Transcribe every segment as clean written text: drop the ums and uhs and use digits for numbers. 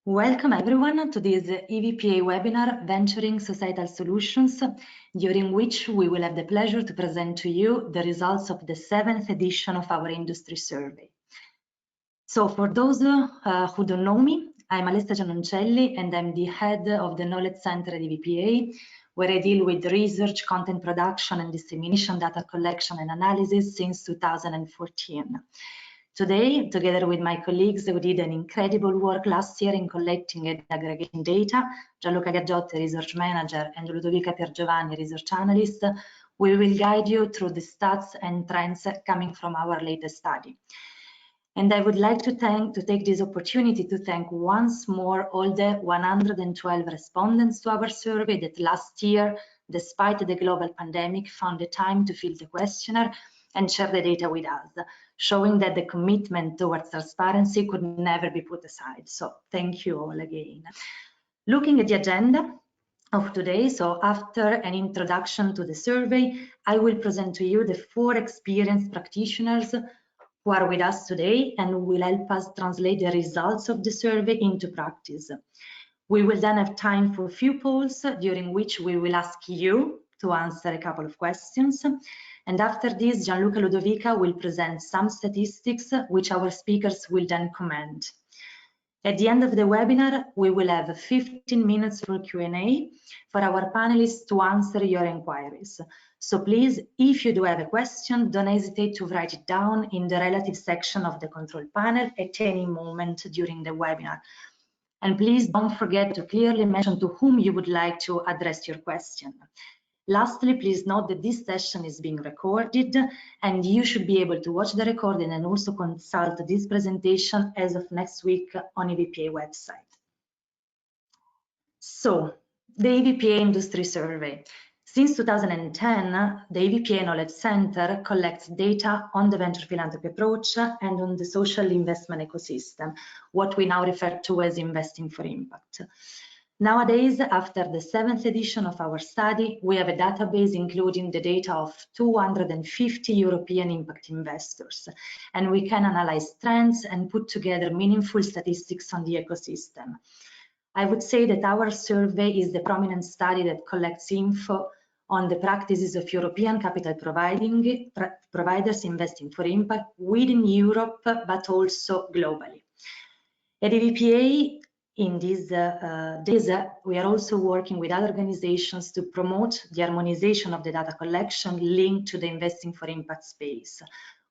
Welcome everyone to this EVPA webinar, Venturing Societal Solutions, during which we will have the pleasure to present to you the results of the 7th edition of our industry survey. So for those who don't know me, I'm Alessia Giannoncelli and I'm the head of the Knowledge Center at EVPA, where I deal with research, content production and dissemination, data collection and analysis since 2014. Today, together with my colleagues, we did an incredible work last year in collecting and aggregating data. Gianluca Garte, research manager, and Ludovica Piergiovanni, research analyst. We will guide you through the stats and trends coming from our latest study. And I would like to take this opportunity to thank once more all the 112 respondents to our survey that last year, despite the global pandemic, found the time to fill the questionnaire and share the data with us, showing that the commitment towards transparency could never be put aside. So thank you all again. Looking at the agenda of today, so after an introduction to the survey, I will present to you the 4 experienced practitioners who are with us today and will help us translate the results of the survey into practice. We will then have time for a few polls during which we will ask you to answer a couple of questions. And after this, Gianluca Ludovica will present some statistics which our speakers will then comment. At the end of the webinar, we will have 15 minutes for Q&A for our panelists to answer your inquiries. So please, if you do have a question, don't hesitate to write it down in the relative section of the control panel at any moment during the webinar. And please don't forget to clearly mention to whom you would like to address your question. Lastly, please note that this session is being recorded and you should be able to watch the recording and also consult this presentation as of next week on EVPA website. So, the EVPA Industry Survey. Since 2010, the EVPA Knowledge Center collects data on the venture philanthropy approach and on the social investment ecosystem, what we now refer to as investing for impact. Nowadays, after the 7th edition of our study, we have a database including the data of 250 European impact investors, and we can analyze trends and put together meaningful statistics on the ecosystem. I would say that our survey is the prominent study that collects info on the practices of European capital providers investing for impact within Europe, but also globally. At EVPA, in these days, we are also working with other organizations to promote the harmonization of the data collection linked to the investing for impact space,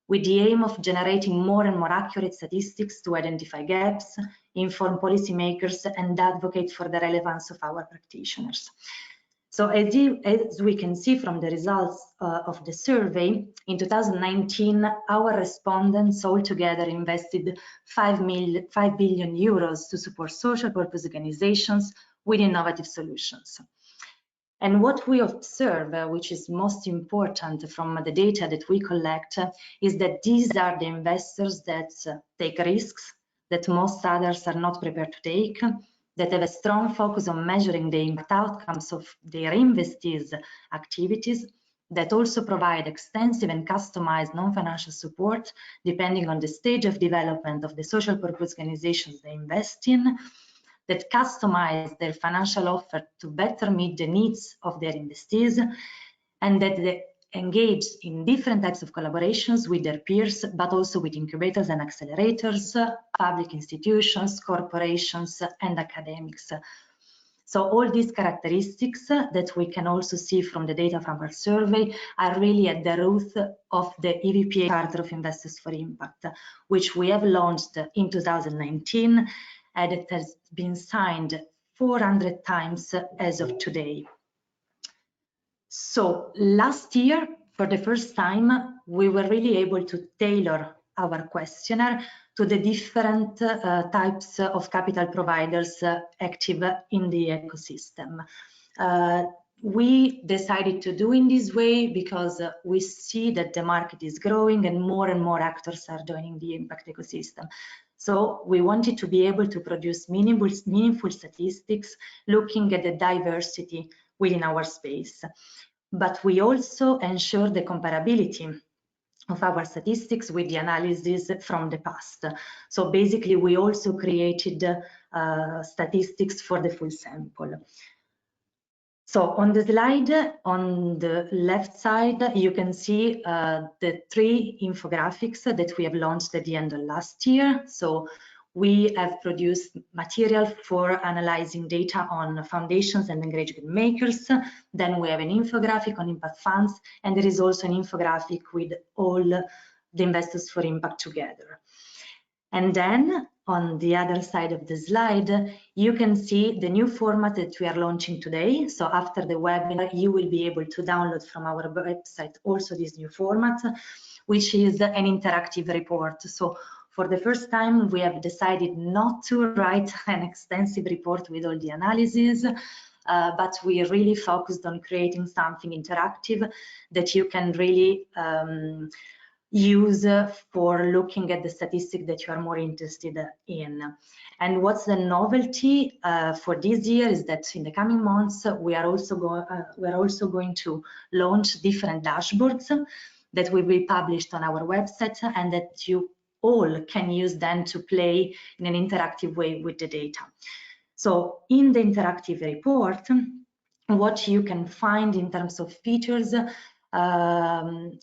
with the aim of generating more and more accurate statistics to identify gaps, inform policymakers, and advocate for the relevance of our practitioners. So as we can see from the results of the survey, in 2019, our respondents altogether invested 5 billion euros to support social purpose organizations with innovative solutions. And what we observe, which is most important from the data that we collect, is that these are the investors that take risks that most others are not prepared to take, that have a strong focus on measuring the impact outcomes of their investees' activities, that also provide extensive and customized non-financial support depending on the stage of development of the social purpose organizations they invest in, that customize their financial offer to better meet the needs of their investees, and that they engage in different types of collaborations with their peers, but also with incubators and accelerators, public institutions, corporations, and academics. So all these characteristics that we can also see from the data from our survey are really at the root of the EVPA Charter of Investors for Impact, which we have launched in 2019, and it has been signed 400 times as of today. So last year, for the first time, we were really able to tailor our questionnaire to the different types of capital providers active in the ecosystem. We decided to do in this way because we see that the market is growing and more actors are joining the impact ecosystem. So we wanted to be able to produce meaningful statistics looking at the diversity within our space. But we also ensure the comparability of our statistics with the analysis from the past. So basically, we also created statistics for the full sample. So on the slide, on the left side, you can see the 3 infographics that we have launched at the end of last year. So we have produced material for analyzing data on foundations and engagement makers. Then we have an infographic on impact funds, and there is also an infographic with all the investors for impact together. And then on the other side of the slide, you can see the new format that we are launching today. So after the webinar, you will be able to download from our website also this new format, which is an interactive report. So for the first time, we have decided not to write an extensive report with all the analysis, but we really focused on creating something interactive that you can really use for looking at the statistic that you are more interested in. And what's the novelty for this year is that in the coming months we are also going to launch different dashboards that will be published on our website, and that you all can use then to play in an interactive way with the data. So in the interactive report, what you can find in terms of features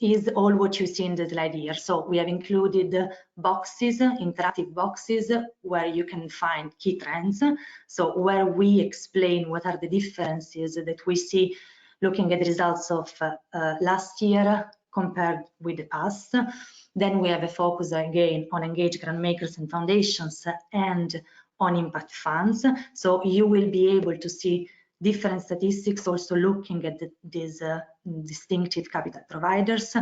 is all what you see in the slide here. So we have included boxes, interactive boxes, where you can find key trends. So where we explain what are the differences that we see looking at the results of last year compared with the past. Then we have a focus again on engaged grant makers and foundations and on impact funds. So you will be able to see different statistics also looking at these distinctive capital providers.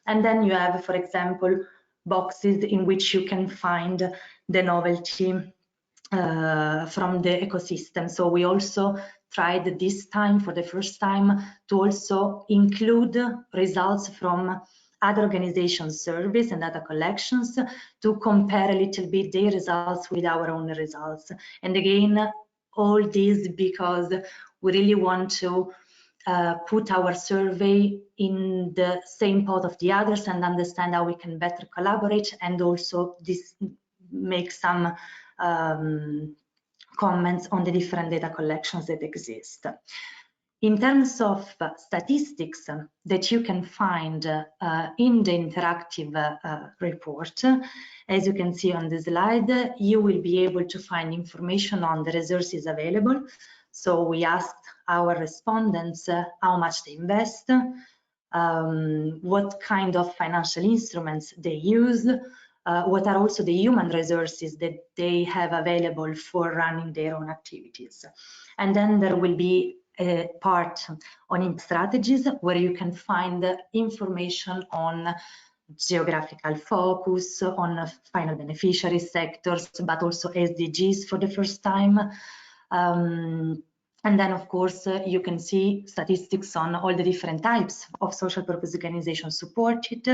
And then you have, for example, boxes in which you can find the novelty from the ecosystem. So we also tried this time, for the first time, to also include results from other organizations' surveys and data collections to compare a little bit their results with our own results. And again, all this because we really want to put our survey in the same pot of the others and understand how we can better collaborate, and also this make some comments on the different data collections that exist. In terms of statistics that you can find in the interactive report, as you can see on the slide, you will be able to find information on the resources available. So we asked our respondents how much they invest, what kind of financial instruments they use, what are also the human resources that they have available for running their own activities. And then there will be a part on strategies where you can find information on geographical focus, on final beneficiary sectors, but also SDGs for the first time. And then, of course, you can see statistics on all the different types of social purpose organizations supported,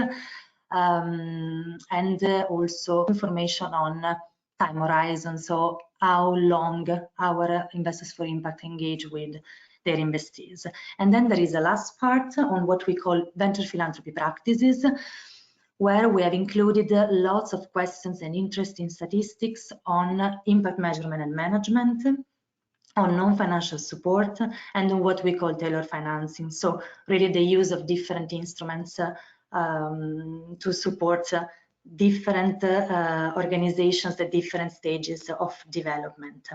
and also information on time horizon, so how long our investors for impact engage with their investees. And then there is a last part on what we call venture philanthropy practices, where we have included lots of questions and interesting statistics on impact measurement and management, on non-financial support, and on what we call tailored financing. So really the use of different instruments to support different organizations at different stages of development.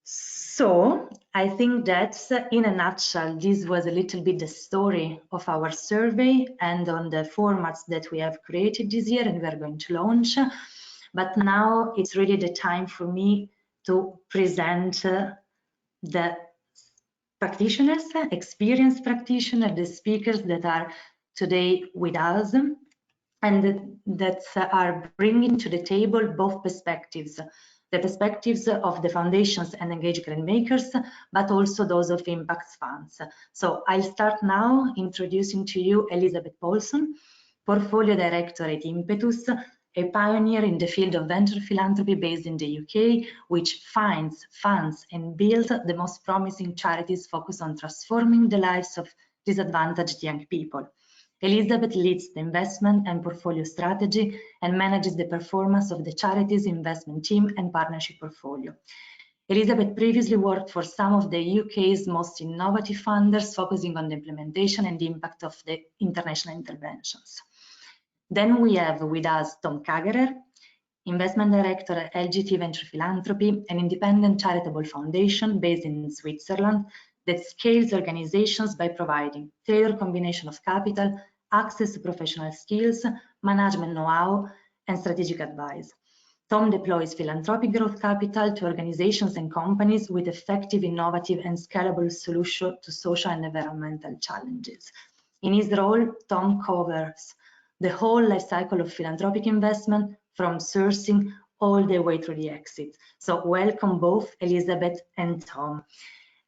So I think that in a nutshell, this was a little bit the story of our survey and on the formats that we have created this year and we are going to launch. But now it's really the time for me to present the practitioners, experienced practitioners, the speakers that are today with us and that are bringing to the table both perspectives, the perspectives of the foundations and engaged grant makers, but also those of impact funds. So I'll start now introducing to you Elizabeth Paulson, Portfolio Director at Impetus, a pioneer in the field of venture philanthropy based in the UK, which finds, funds and builds the most promising charities focused on transforming the lives of disadvantaged young people. Elizabeth leads the investment and portfolio strategy and manages the performance of the charity's investment team and partnership portfolio. Elizabeth previously worked for some of the UK's most innovative funders, focusing on the implementation and the impact of the international interventions. Then we have with us Tom Kargerer, Investment Director at LGT Venture Philanthropy, an independent charitable foundation based in Switzerland that scales organizations by providing tailored combination of capital, access to professional skills, management know-how, and strategic advice. Tom deploys philanthropic growth capital to organizations and companies with effective, innovative, and scalable solutions to social and environmental challenges. In his role, Tom covers the whole life cycle of philanthropic investment, from sourcing all the way through the exit. So welcome both Elizabeth and Tom.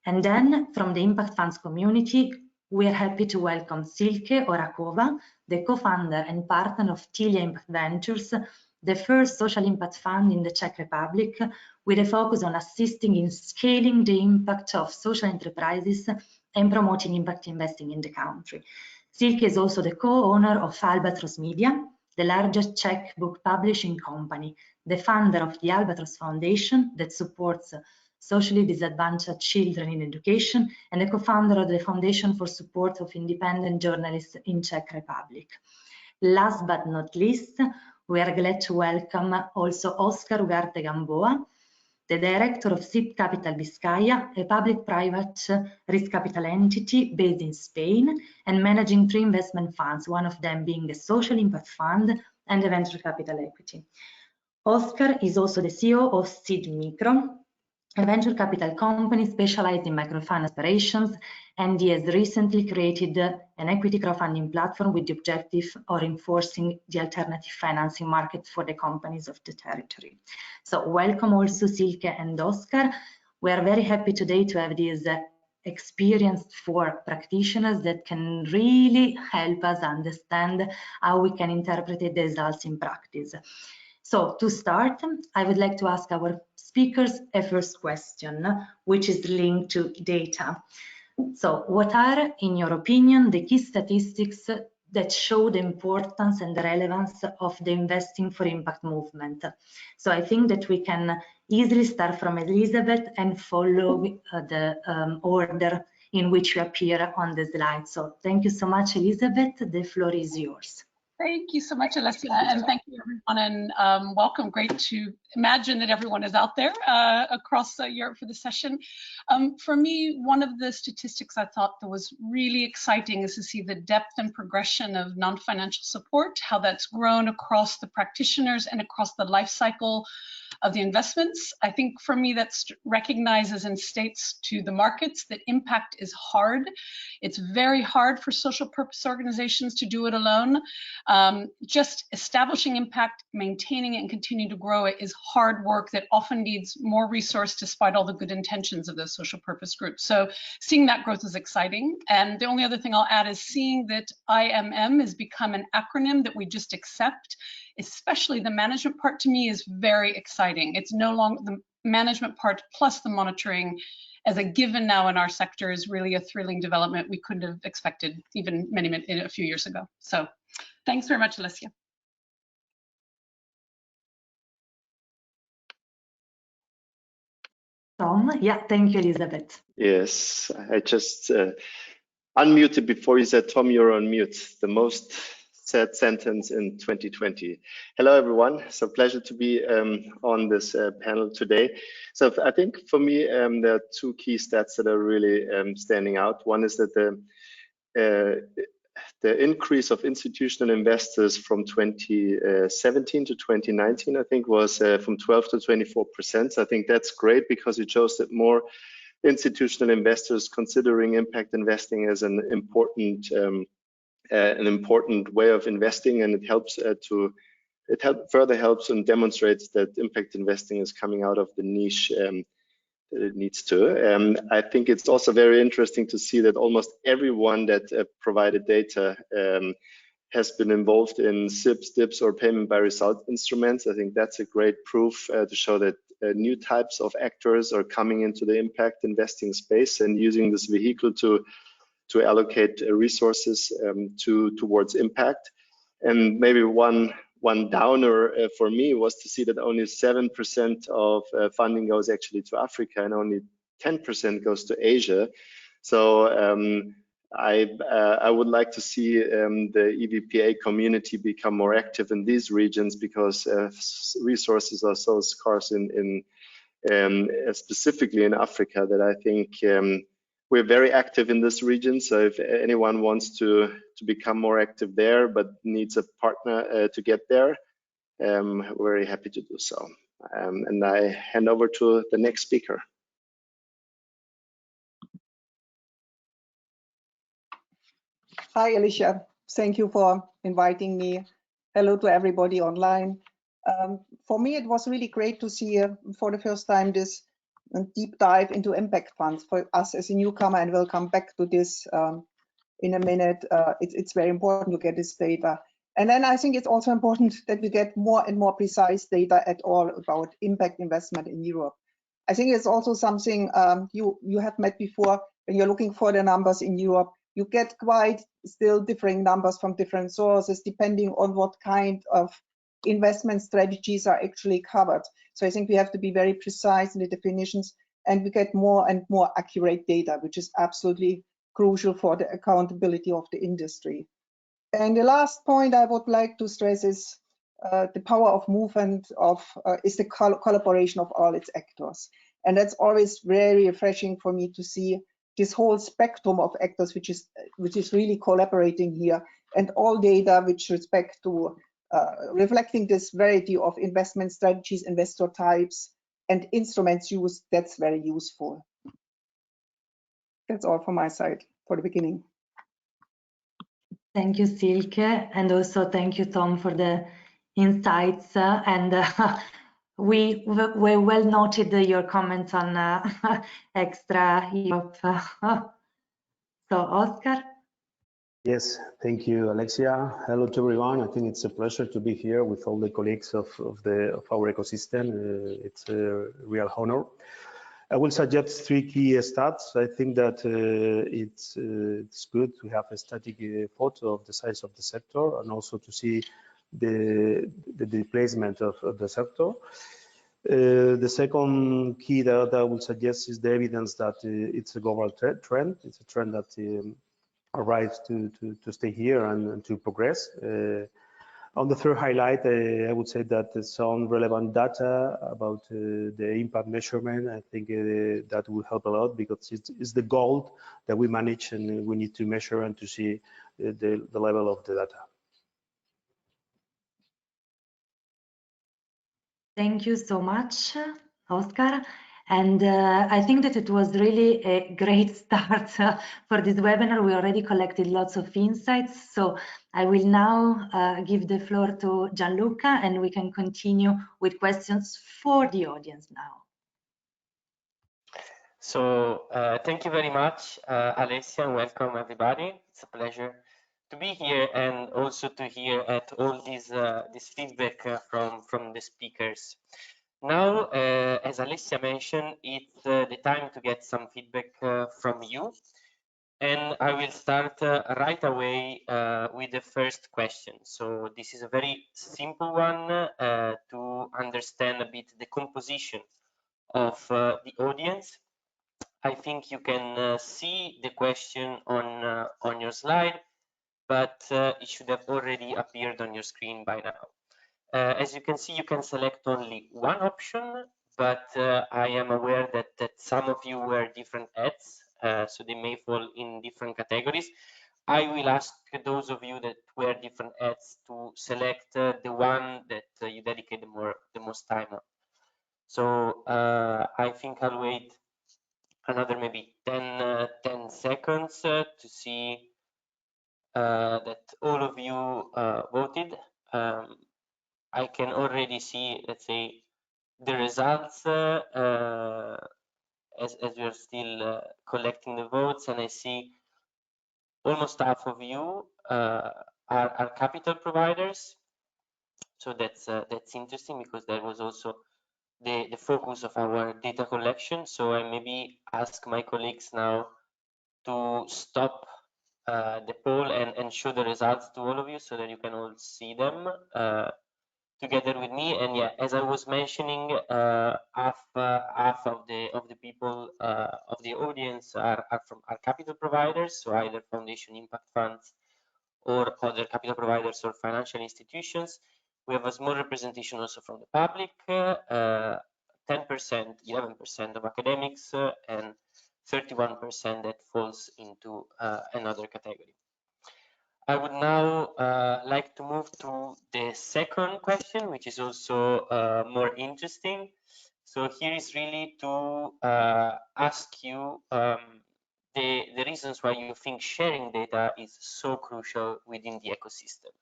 And then from the Impact Funds community, we are happy to welcome Silke Oracova, the co-founder and partner of Tilia Impact Ventures, the first social impact fund in the Czech Republic, with a focus on assisting in scaling the impact of social enterprises and promoting impact investing in the country. Silke is also the co-owner of Albatros Media, the largest Czech book publishing company, the founder of the Albatros Foundation that supports socially disadvantaged children in education, and the co-founder of the Foundation for Support of Independent Journalists in Czech Republic. Last but not least, we are glad to welcome also Oscar Ugarte Gamboa, the director of SIP Capital Vizcaya, a public-private risk capital entity based in Spain and managing 3 investment funds, one of them being a social impact fund and a venture capital equity. Oscar is also the CEO of Seed Micro, a venture capital company specialized in microfinance operations, and he has recently created an equity crowdfunding platform with the objective of enforcing the alternative financing market for the companies of the territory. So welcome also Silke and Oscar. We are very happy today to have these experienced 4 practitioners that can really help us understand how we can interpret the results in practice. So to start, I would like to ask our speakers a first question, which is linked to data. So what are, in your opinion, the key statistics that show the importance and the relevance of the investing for impact movement? So I think that we can easily start from Elizabeth and follow the order in which you appear on the slide. So thank you so much, Elizabeth. The floor is yours. Thank you so much, Alessia, and thank you everyone, and welcome. Great to imagine that everyone is out there across Europe for the session. For me, one of the statistics I thought that was really exciting is to see the depth and progression of non-financial support, how that's grown across the practitioners and across the life cycle of the investments. I think for me that recognizes and states to the markets that impact is hard. It's very hard for social purpose organizations to do it alone. Just establishing impact, maintaining it, and continuing to grow it is hard work that often needs more resource despite all the good intentions of those social purpose groups. So seeing that growth is exciting. And the only other thing I'll add is seeing that IMM has become an acronym that we just accept, especially the management part. To me is very exciting. It's no longer the management part plus the monitoring as a given now in our sector is really a thrilling development we couldn't have expected even a few years ago. So thanks very much, Alessia. Tom, yeah, thank you, Elizabeth. Yes, I just unmuted before you said, Tom, you're on mute. The most said sentence in 2020. Hello, everyone. So pleasure to be on this panel today. So I think for me, there are 2 key stats that are really standing out. One is that the increase of institutional investors from 2017 to 2019, I think, was from 12 to 24%. So I think that's great because it shows that more institutional investors considering impact investing as an important way of investing, and it helps further helps and demonstrates that impact investing is coming out of the niche that it needs to. I think it's also very interesting to see that almost everyone that provided data has been involved in SIPs, DIPs, or payment by result instruments. I think that's a great proof to show that new types of actors are coming into the impact investing space and using this vehicle to to allocate resources towards impact. And maybe one downer for me was to see that only 7% of funding goes actually to Africa and only 10% goes to Asia. So I would like to see the EVPA community become more active in these regions, because resources are so scarce in specifically in Africa, that I think we're very active in this region. So if anyone wants to become more active there but needs a partner to get there, we're very happy to do so. And I hand over to the next speaker. Hi, Alicia. Thank you for inviting me. Hello to everybody online. For me, it was really great to see for the first time this deep dive into impact funds for us as a newcomer, and we'll come back to this in a minute. It's very important to get this data. And then I think it's also important that we get more and more precise data at all about impact investment in Europe. I think it's also something you have met before. When you're looking for the numbers in Europe, you get quite still differing numbers from different sources, depending on what kind of investment strategies are actually covered. So I think we have to be very precise in the definitions, and we get more and more accurate data, which is absolutely crucial for the accountability of the industry. And the last point I would like to stress is the power of movement is the collaboration of all its actors. And that's always very refreshing for me to see this whole spectrum of actors, which is really collaborating here, and all data with respect to reflecting this variety of investment strategies, investor types, and instruments used. That's very useful. That's all from my side for the beginning. Thank you, Silke, and also thank you, Tom, for the insights. We well noted your comments on extra Europe. So, Oscar? Yes, thank you, Alexia. Hello to everyone. I think it's a pleasure to be here with all the colleagues of our ecosystem. It's a real honor. I will suggest 3 key stats. I think that it's good to have a static photo of the size of the sector, and also to see the displacement of the sector. The second key that I will suggest is the evidence that it's a global trend. It's a trend that arrives to stay here and to progress. On the third highlight, I would say that some relevant data about the impact measurement. I think that will help a lot, because it's the goal that we manage, and we need to measure and to see the level of the data. Thank you so much, Oscar. And I think that it was really a great start for this webinar. We already collected lots of insights. So I will now give the floor to Gianluca, and we can continue with questions for the audience now. So thank you very much, Alessia, and welcome everybody. It's a pleasure to be here, and also to hear at all this feedback from the speakers. Now, as Alessia mentioned, it's the time to get some feedback from you. And I will start right away with the first question. So this is a very simple one to understand a bit the composition of the audience. I think you can see the question on your slide, but it should have already appeared on your screen by now. As you can see, you can select only one option, but I am aware that some of you wear different hats, so they may fall in different categories. I will ask those of you that wear different hats to select the one that you dedicate the most time on. So I think I'll wait another maybe 10 seconds to see that all of you voted. I can already see, let's say, the results as we are still collecting the votes, and I see almost half of you are capital providers. So that's interesting, because that was also the focus of our data collection. So I maybe ask my colleagues now to stop the poll and show the results to all of you so that you can all see them together with me. And yeah, as I was mentioning, half of the people of the audience are capital providers, so either foundation impact funds or other capital providers or financial institutions. We have a small representation also from the public, 10%, 11% of academics, and 31% that falls into another category. I would now like to move to the second question, which is also more interesting. So here is really to ask you the reasons why you think sharing data is so crucial within the ecosystem.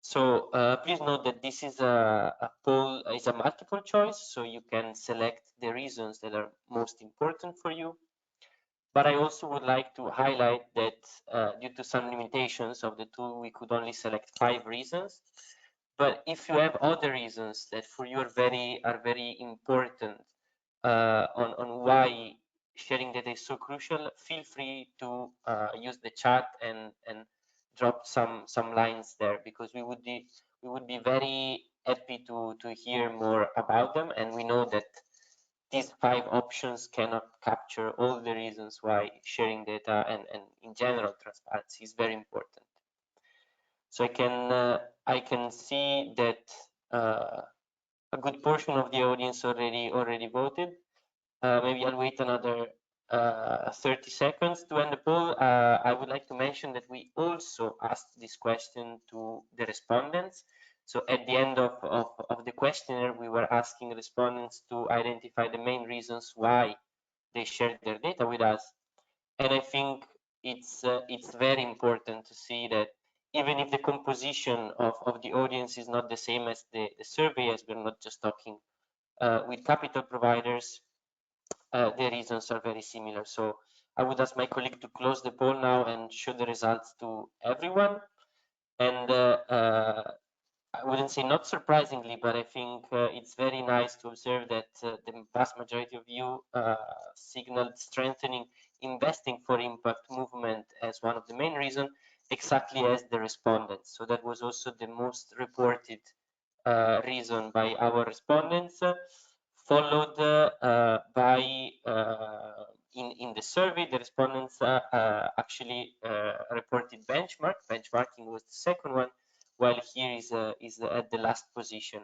So please note that this is a poll, is a multiple choice, so you can select the reasons that are most important for you. But I also would like to highlight that due to some limitations of the tool, we could only select 5 reasons. But if you have other reasons that for you are very important on why sharing data is so crucial, feel free to use the chat and drop some lines there, because we would be very happy to hear more about them. And we know that these 5 options cannot capture all the reasons why sharing data and in general transparency is very important. So I can see that a good portion of the audience already voted. Maybe I'll wait another 30 seconds to end the poll. I would like to mention that we also asked this question to the respondents. So at the end of the questionnaire, we were asking respondents to identify the main reasons why they shared their data with us. And I think it's very important to see that even if the composition of the audience is not the same as the survey, as we're not just talking with capital providers, the reasons are very similar. So I would ask my colleague to close the poll now and show the results to everyone. And I wouldn't say not surprisingly, but I think it's very nice to observe that the vast majority of you signaled strengthening investing for impact movement as one of the main reasons, exactly as the respondents. So that was also the most reported reason by our respondents, followed by in the survey, the respondents actually reported benchmarking was the second one, while here is at the last position.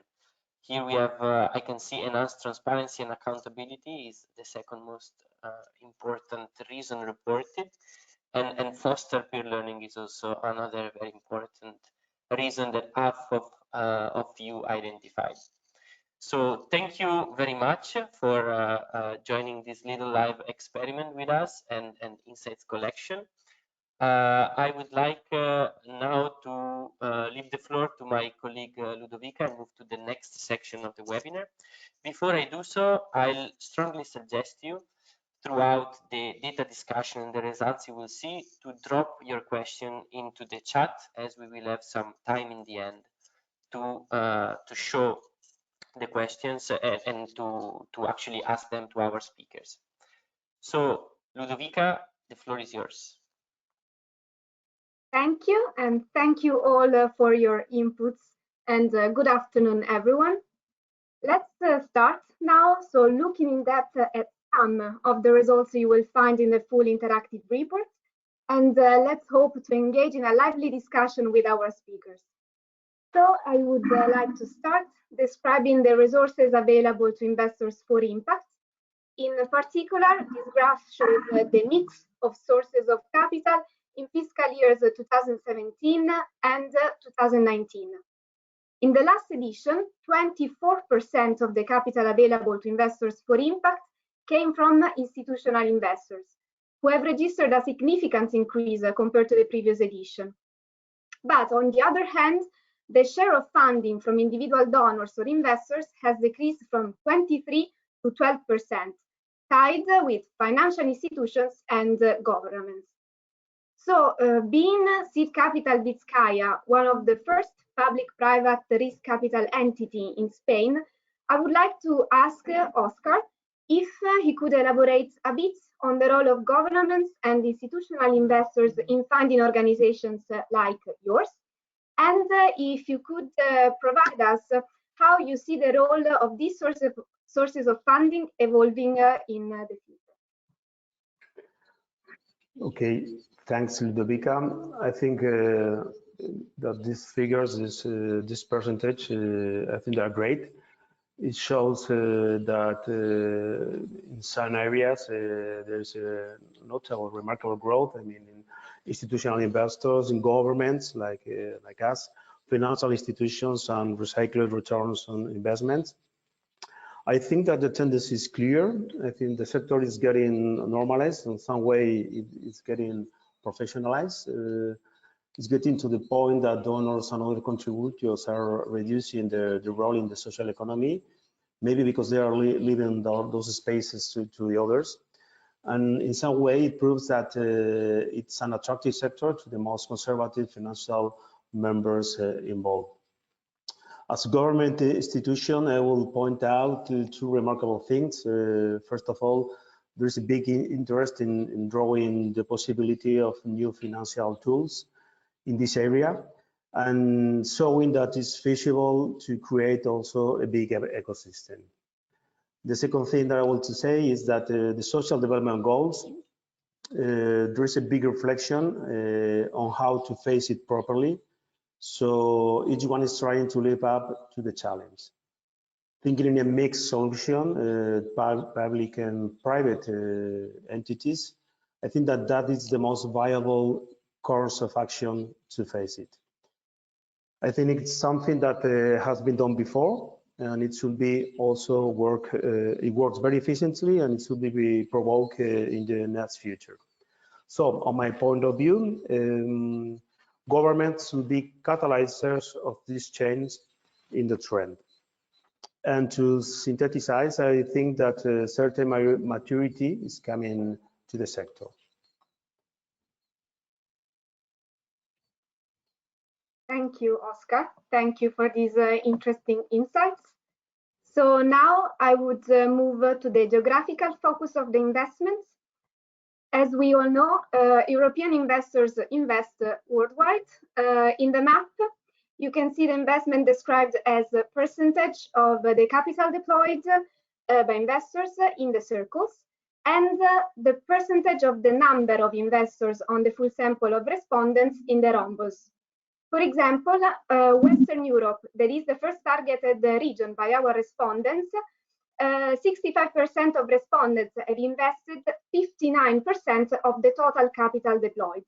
Here we have, I can see enhanced transparency and accountability is the second most important reason reported, and foster peer learning is also another very important reason that half of you identified. So thank you very much for joining this little live experiment with us and insights collection. I would like now to leave the floor to my colleague Ludovica and move to the next section of the webinar. Before I do so, I'll strongly suggest you throughout the data discussion and the results you will see to drop your question into the chat, as we will have some time in the end to show the questions and to actually ask them to our speakers. So Ludovica, the floor is yours. Thank you, and thank you all for your inputs, and good afternoon, everyone. Let's start now. So looking in depth at some of the results you will find in the full interactive report, and let's hope to engage in a lively discussion with our speakers. So I would like to start describing the resources available to investors for impact. In particular, this graph shows the mix of sources of capital in fiscal years 2017 and 2019. In the last edition, 24% of the capital available to investors for impact came from institutional investors, who have registered a significant increase compared to the previous edition. But on the other hand, the share of funding from individual donors or investors has decreased from 23 to 12%, tied with financial institutions and governments. So, being Seed Capital Vizcaya, one of the first public-private risk capital entity in Spain, I would like to ask Oscar if he could elaborate a bit on the role of governments and institutional investors in funding organizations like yours, and if you could provide us how you see the role of these sources of funding evolving in the future. Okay, thanks, Ludovica. I think that these figures, this percentage, I think they are great. It shows that in some areas there's a notable, remarkable growth. I mean, in institutional investors, in governments like us, financial institutions, and recycled returns on investments. I think that the tendency is clear. I think the sector is getting normalized in some way. It's getting professionalized. It's getting to the point that donors and other contributors are reducing the role in the social economy, maybe because they are leaving those spaces to the others. And in some way, it proves that it's an attractive sector to the most conservative financial members involved. As a government institution, I will point out two remarkable things. First of all, there's a big interest in drawing the possibility of new financial tools in this area, and showing that it's feasible to create also a big ecosystem. The second thing that I want to say is that the social development goals, there is a big reflection on how to face it properly. So each one is trying to live up to the challenge. Thinking in a mixed solution, public and private entities, I think that that is the most viable course of action to face it. I think it's something that has been done before, and it should be also it works very efficiently, and it should be provoked in the next future. So on my point of view, governments should be catalyzers of this change in the trend. And to synthesize, I think that certain maturity is coming to the sector. Thank you, Oscar. Thank you for these interesting insights. So now I would move to the geographical focus of the investments. As we all know, European investors invest worldwide. In the map, you can see the investment described as a percentage of the capital deployed by investors in the circles, and the percentage of the number of investors on the full sample of respondents in the rhombus. For example, Western Europe, that is the first targeted region by our respondents, 65% of respondents have invested 59% of the total capital deployed.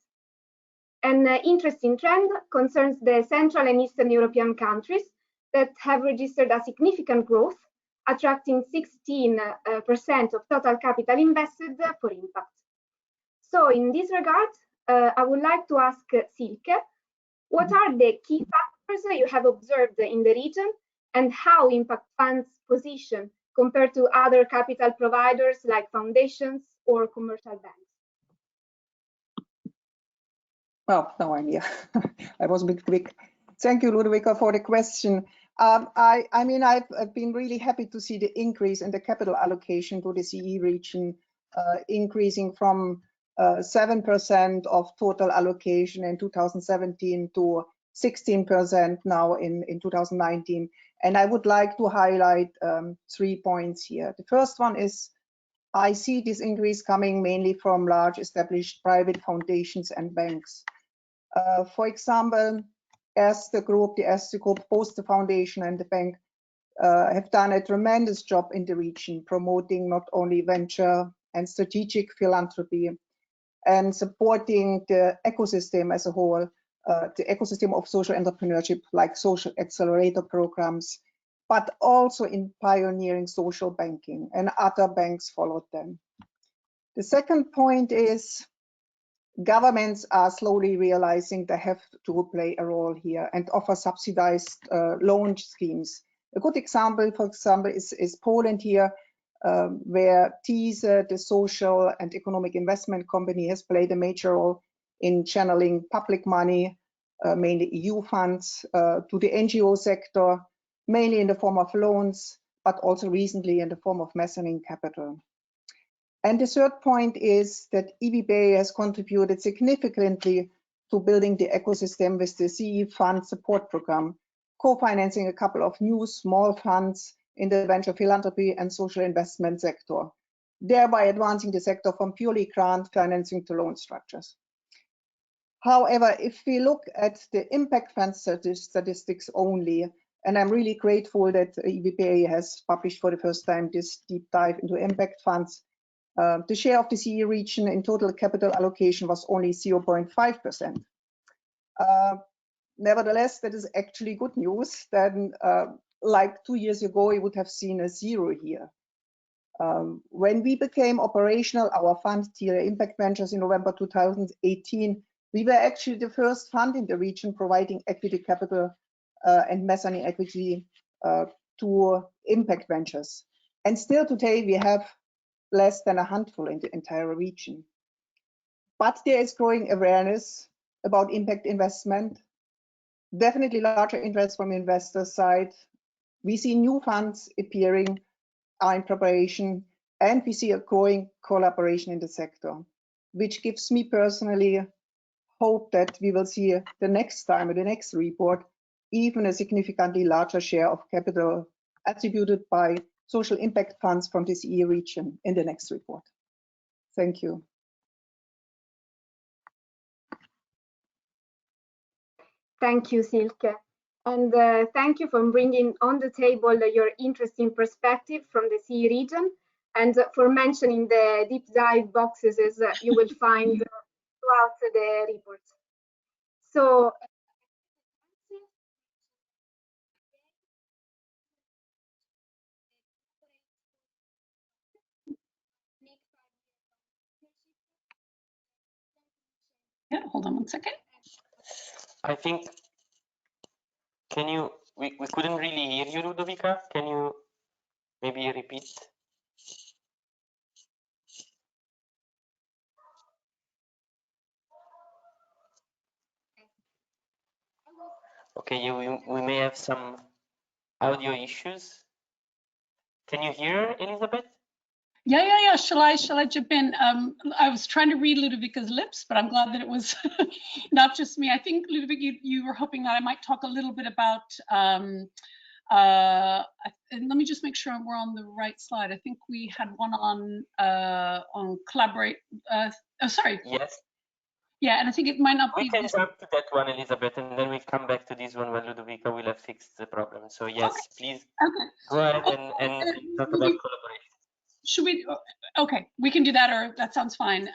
An interesting trend concerns the Central and Eastern European countries that have registered a significant growth, attracting 16% of total capital invested for impact. So in this regard, I would like to ask Silke, what are the key factors you have observed in the region, and how impact funds position compared to other capital providers like foundations or commercial banks? Well, no idea. I was a bit quick. Thank you, Ludovica, for the question. I mean, I've been really happy to see the increase in the capital allocation to the CE region, increasing from 7% of total allocation in 2017 to 16% now in 2019. And I would like to highlight 3 points here. The first one is I see this increase coming mainly from large established private foundations and banks. For example, the Erste Group, both the foundation and the bank have done a tremendous job in the region, promoting not only venture and strategic philanthropy and supporting the ecosystem as a whole, the ecosystem of social entrepreneurship, like social accelerator programs, but also in pioneering social banking, and other banks followed them. The second point is governments are slowly realizing they have to play a role here and offer subsidized loan schemes. A good example, for example, is Poland here, where TISE, the social and economic investment company, has played a major role in channeling public money, mainly EU funds, to the NGO sector, mainly in the form of loans, but also recently in the form of mezzanine capital. And the third point is that EVPA has contributed significantly to building the ecosystem with the CE Fund Support Program, co-financing a couple of new small funds in the venture philanthropy and social investment sector, thereby advancing the sector from purely grant financing to loan structures. However, if we look at the impact fund statistics only, and I'm really grateful that EVPA has published for the first time this deep dive into impact funds, the share of the CE region in total capital allocation was only 0.5%. Nevertheless, that is actually good news. Then, like 2 years ago, you would have seen a zero here. When we became operational, our fund, Tier Impact Ventures, in November 2018, we were actually the first fund in the region providing equity capital and mezzanine equity to impact ventures. And still today, we have less than a handful in the entire region. But there is growing awareness about impact investment, definitely larger interest from investors' side. We see new funds appearing, are in preparation, and we see a growing collaboration in the sector, which gives me personally hope that we will see the next time in the next report even a significantly larger share of capital attributed by social impact funds from this CE region in the next report. Thank you. Thank you, Silke. And thank you for bringing on the table your interesting perspective from the CE region, and for mentioning the deep dive boxes as you will find throughout the report. So, Yeah, hold on one second. I think, we couldn't really hear you, Ludovica. Can you maybe repeat? Okay, yeah, we may have some audio issues. Can you hear Elizabeth? Yeah. Shall I jump in? I was trying to read Ludovica's lips, but I'm glad that it was not just me. I think, Ludovica, you were hoping that I might talk a little bit about, and let me just make sure we're on the right slide. I think we had one on collaborate. Oh, sorry. Yes. Yeah, and I think it might not be. We can jump to that one, Elizabeth, and then we come back to this one when Ludovica will have fixed the problem. So yes, okay. Please go ahead and talk about collaboration. Should we? Okay, we can do that, or that sounds fine.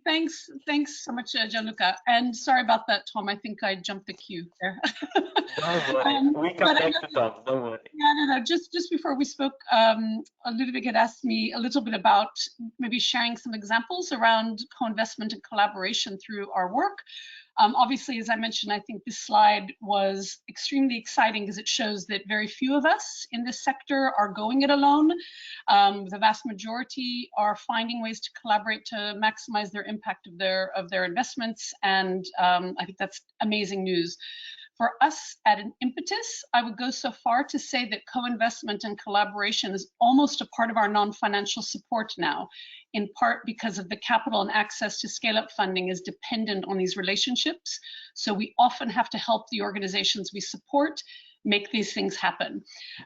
Thanks so much, Gianluca. And sorry about that, Tom. I think I jumped the queue there. Don't worry. We come back to Tom. Don't worry. No. Just before we spoke, Ludovic had asked me a little bit about maybe sharing some examples around co-investment and collaboration through our work. Obviously, as I mentioned, I think this slide was extremely exciting because it shows that very few of us in this sector are going it alone. The vast majority are finding ways to collaborate to maximize their impact of their investments, and I think that's amazing news. For us at an Impetus, I would go so far to say that co-investment and collaboration is almost a part of our non-financial support now, in part because of the capital and access to scale-up funding is dependent on these relationships. So we often have to help the organizations we support make these things happen.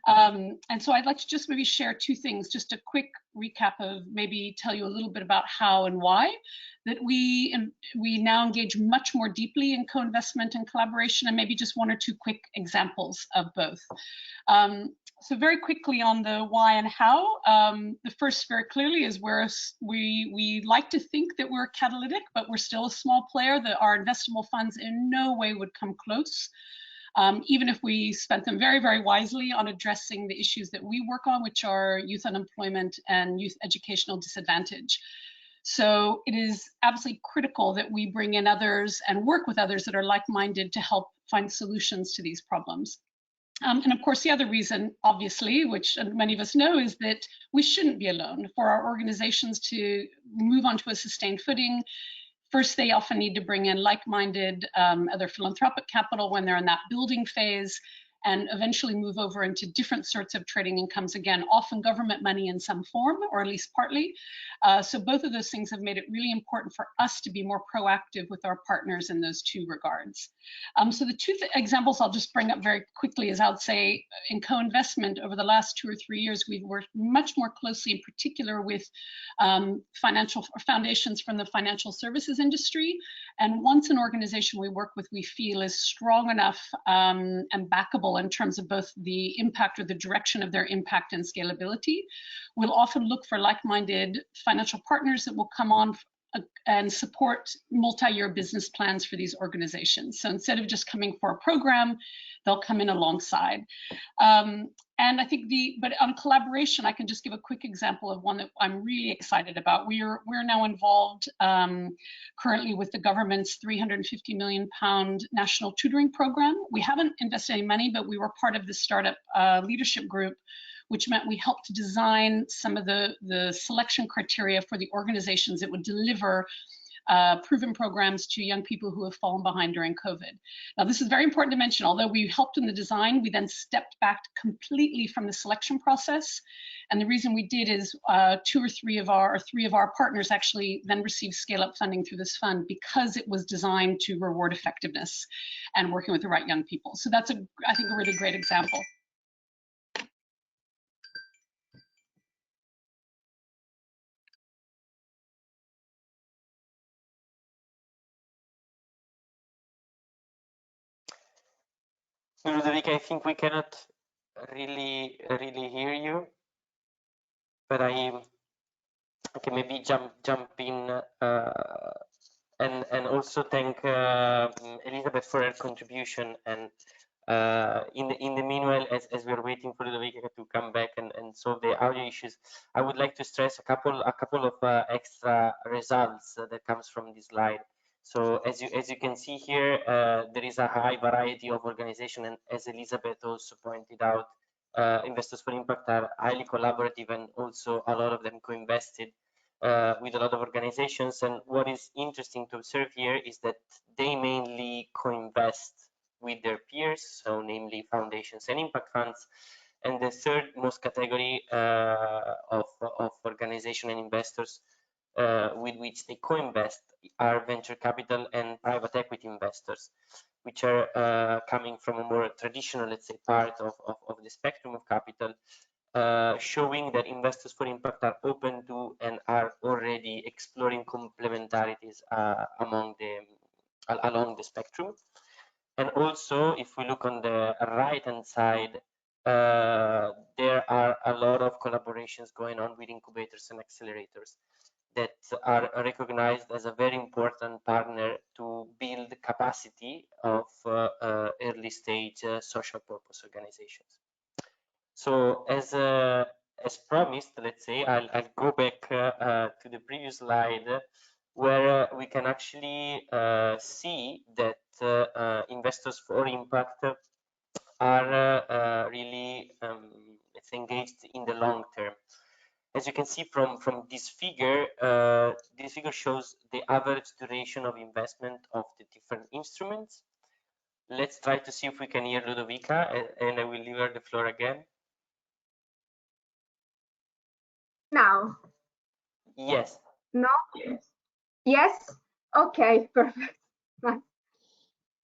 And so I'd like to just maybe share two things, just a quick recap of maybe tell you a little bit about how and why that we now engage much more deeply in co-investment and collaboration, and maybe just one or two quick examples of both. So very quickly on the why and how, the first very clearly is we like to think that we're catalytic, but we're still a small player, that our investable funds in no way would come close. Even if we spent them very, very wisely on addressing the issues that we work on, which are youth unemployment and youth educational disadvantage. So it is absolutely critical that we bring in others and work with others that are like-minded to help find solutions to these problems. And of course, the other reason, obviously, which many of us know, is that we shouldn't be alone. For our organizations to move onto a sustained footing, first, they often need to bring in like-minded other philanthropic capital when they're in that building phase. and eventually move over into different sorts of trading incomes, again, often government money in some form, or at least partly. So both of those things have made it really important for us to be more proactive with our partners in those two regards. So the two examples I'll just bring up very quickly is, I would say, in co-investment over the last 2 or 3 years, we've worked much more closely, in particular with financial foundations from the financial services industry. And once an organization we work with we feel is strong enough and backable in terms of both the impact or the direction of their impact and scalability, we'll often look for like-minded financial partners that will come on and support multi-year business plans for these organizations. So instead of just coming for a program, they'll come in alongside. And I think but on collaboration, I can just give a quick example of one that I'm really excited about. We're now involved currently with the government's £350 million national tutoring program. We haven't invested any money, but we were part of the startup leadership group, which meant we helped to design some of the selection criteria for the organizations that would deliver proven programs to young people who have fallen behind during COVID. Now, this is very important to mention. Although we helped in the design, we then stepped back completely from the selection process. And the reason we did is 2 or 3 of our partners actually then received scale-up funding through this fund, because it was designed to reward effectiveness and working with the right young people. So that's, I think, a really great example. Ludovica, I think we cannot really hear you, but I can maybe jump in and also thank Elizabeth for her contribution. And in the meanwhile, as we're waiting for Ludovica to come back and solve the audio issues, I would like to stress a couple of extra results that comes from this slide. So as you can see here, there is a high variety of organizations, and as Elizabeth also pointed out, Investors for Impact are highly collaborative, and also a lot of them co-invested with a lot of organizations. And what is interesting to observe here is that they mainly co-invest with their peers, so namely foundations and impact funds. And the third most category of organization and investors with which they co-invest are venture capital and private equity investors, which are coming from a more traditional, let's say, part of the spectrum of capital, showing that Investors for Impact are open to and are already exploring complementarities along the spectrum. And also, if we look on the right-hand side, there are a lot of collaborations going on with incubators and accelerators that are recognized as a very important partner to build the capacity of early stage social purpose organizations. So as promised, let's say, I'll go back to the previous slide, where we can actually see that Investors for Impact are really let's engaged in the long term. As you can see from this figure shows the average duration of investment of the different instruments. Let's try to see if we can hear Ludovica, and I will leave her the floor again. Now? Yes. No? Yes? Okay, perfect.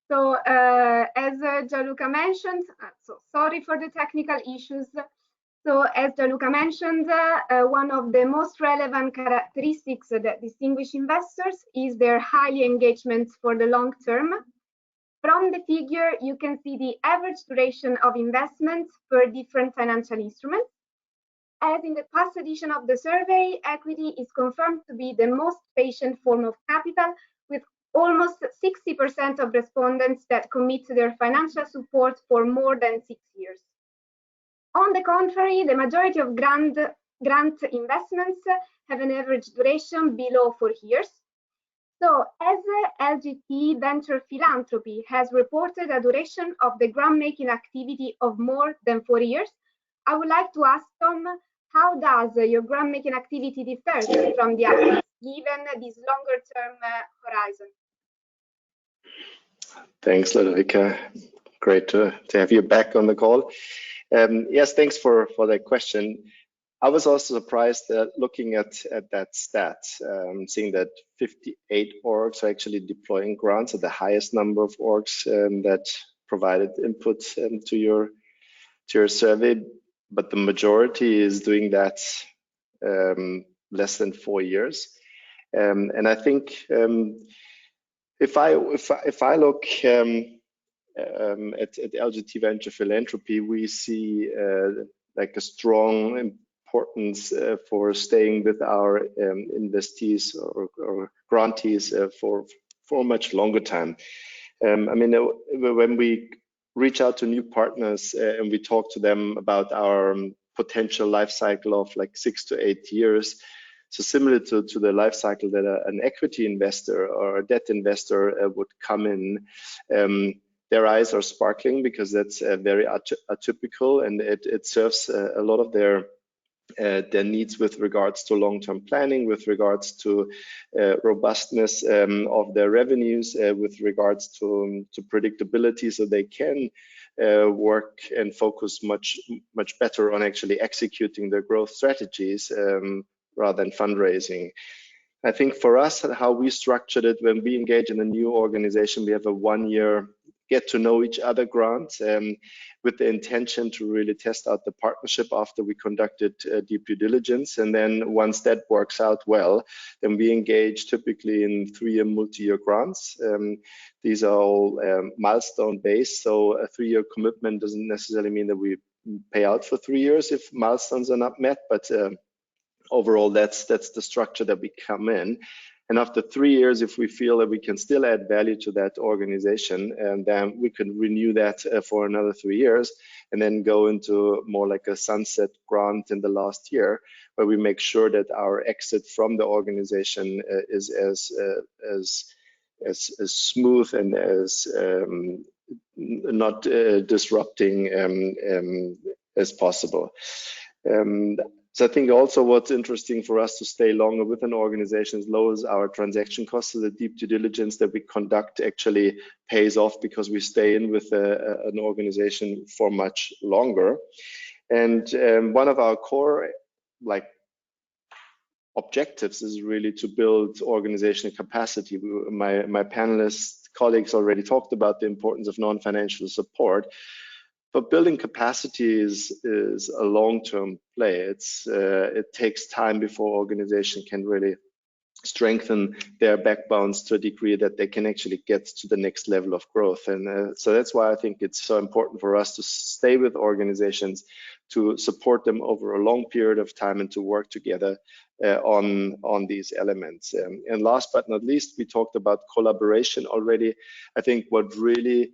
So as Gianluca mentioned, so sorry for the technical issues. So as Gianluca mentioned, one of the most relevant characteristics that distinguish investors is their high engagement for the long term. From the figure, you can see the average duration of investment per different financial instruments. As in the past edition of the survey, equity is confirmed to be the most patient form of capital, with almost 60% of respondents that commit to their financial support for more than 6 years. On the contrary, the majority of grant investments have an average duration below 4 years. So as LGT Venture Philanthropy has reported a duration of the grant-making activity of more than 4 years, I would like to ask Tom, how does your grant-making activity differ from the others, given this longer-term horizon? Thanks, Ludovica. Great to have you back on the call. Yes, thanks for that question. I was also surprised looking at that stat, seeing that 58 orgs are actually deploying grants, at the highest number of orgs that provided input to your survey, but the majority is doing that less than 4 years. And I think if I look at LGT Venture Philanthropy, we see like a strong importance for staying with our investees or grantees for a much longer time. I mean, when we reach out to new partners and we talk to them about our potential life cycle of like 6 to 8 years, so similar to the life cycle that an equity investor or a debt investor would come in, their eyes are sparkling because that's very atypical, and it serves a lot of their needs with regards to long-term planning, with regards to robustness of their revenues, with regards to predictability, so they can work and focus much better on actually executing their growth strategies rather than fundraising. I think for us, how we structured it, when we engage in a new organization, we have a 1-year get to know each other grant with the intention to really test out the partnership after we conducted deep due diligence. And then once that works out well, then we engage typically in 3-year multi-year grants. These are all milestone based, so a 3-year commitment doesn't necessarily mean that we pay out for 3 years if milestones are not met, but overall that's the structure that we come in. And after 3 years, if we feel that we can still add value to that organization, and then we can renew that for another 3 years, and then go into more like a sunset grant in the last year, where we make sure that our exit from the organization is as smooth and as not disrupting as possible. So I think also what's interesting for us to stay longer with an organization is lowers our transaction costs. So the deep due diligence that we conduct actually pays off because we stay in with an organization for much longer. And one of our core objectives is really to build organizational capacity. My panelist colleagues already talked about the importance of non-financial support. But building capacity is a long-term play. It takes time before organization can really strengthen their backbones to a degree that they can actually get to the next level of growth. And so that's why I think it's so important for us to stay with organizations, to support them over a long period of time, and to work together on these elements. And last but not least, we talked about collaboration already. I think what really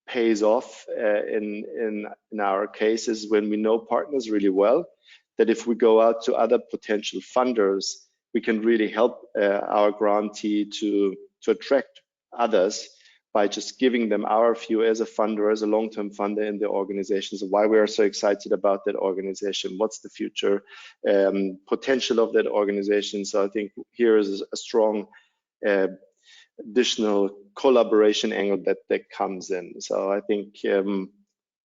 pays off in our cases when we know partners really well, that if we go out to other potential funders, we can really help our grantee to attract others by just giving them our view as a funder, as a long-term funder in the organization, so why we are so excited about that organization, what's the future potential of that organization. So I think here is a strong additional collaboration angle that comes in. So I think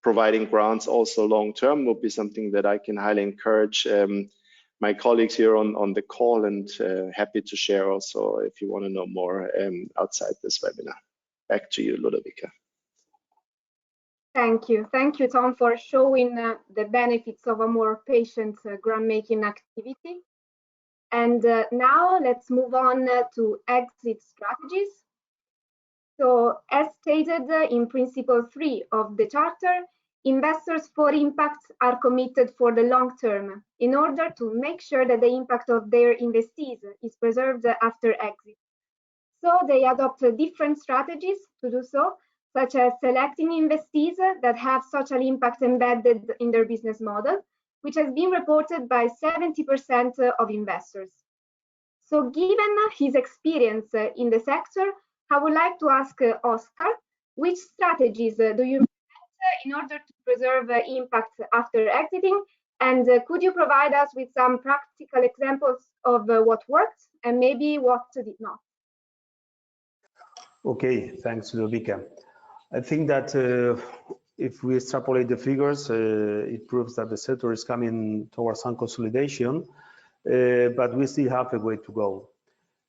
providing grants also long-term will be something that I can highly encourage my colleagues here on the call, and happy to share also if you want to know more outside this webinar. Back to you, Ludovica. Thank you, Tom, for showing the benefits of a more patient grant-making activity. And now let's move on to exit strategies. So as stated in Principle 3 of the Charter, investors for impact are committed for the long term in order to make sure that the impact of their investees is preserved after exit. So they adopt different strategies to do so, such as selecting investees that have social impact embedded in their business model, which has been reported by 70% of investors. So given his experience in the sector, I would like to ask Oscar, which strategies do you implement in order to preserve impact after exiting? And could you provide us with some practical examples of what worked and maybe what did not? Okay, thanks, Ludovica. I think that if we extrapolate the figures, it proves that the sector is coming towards some consolidation, but we still have a way to go.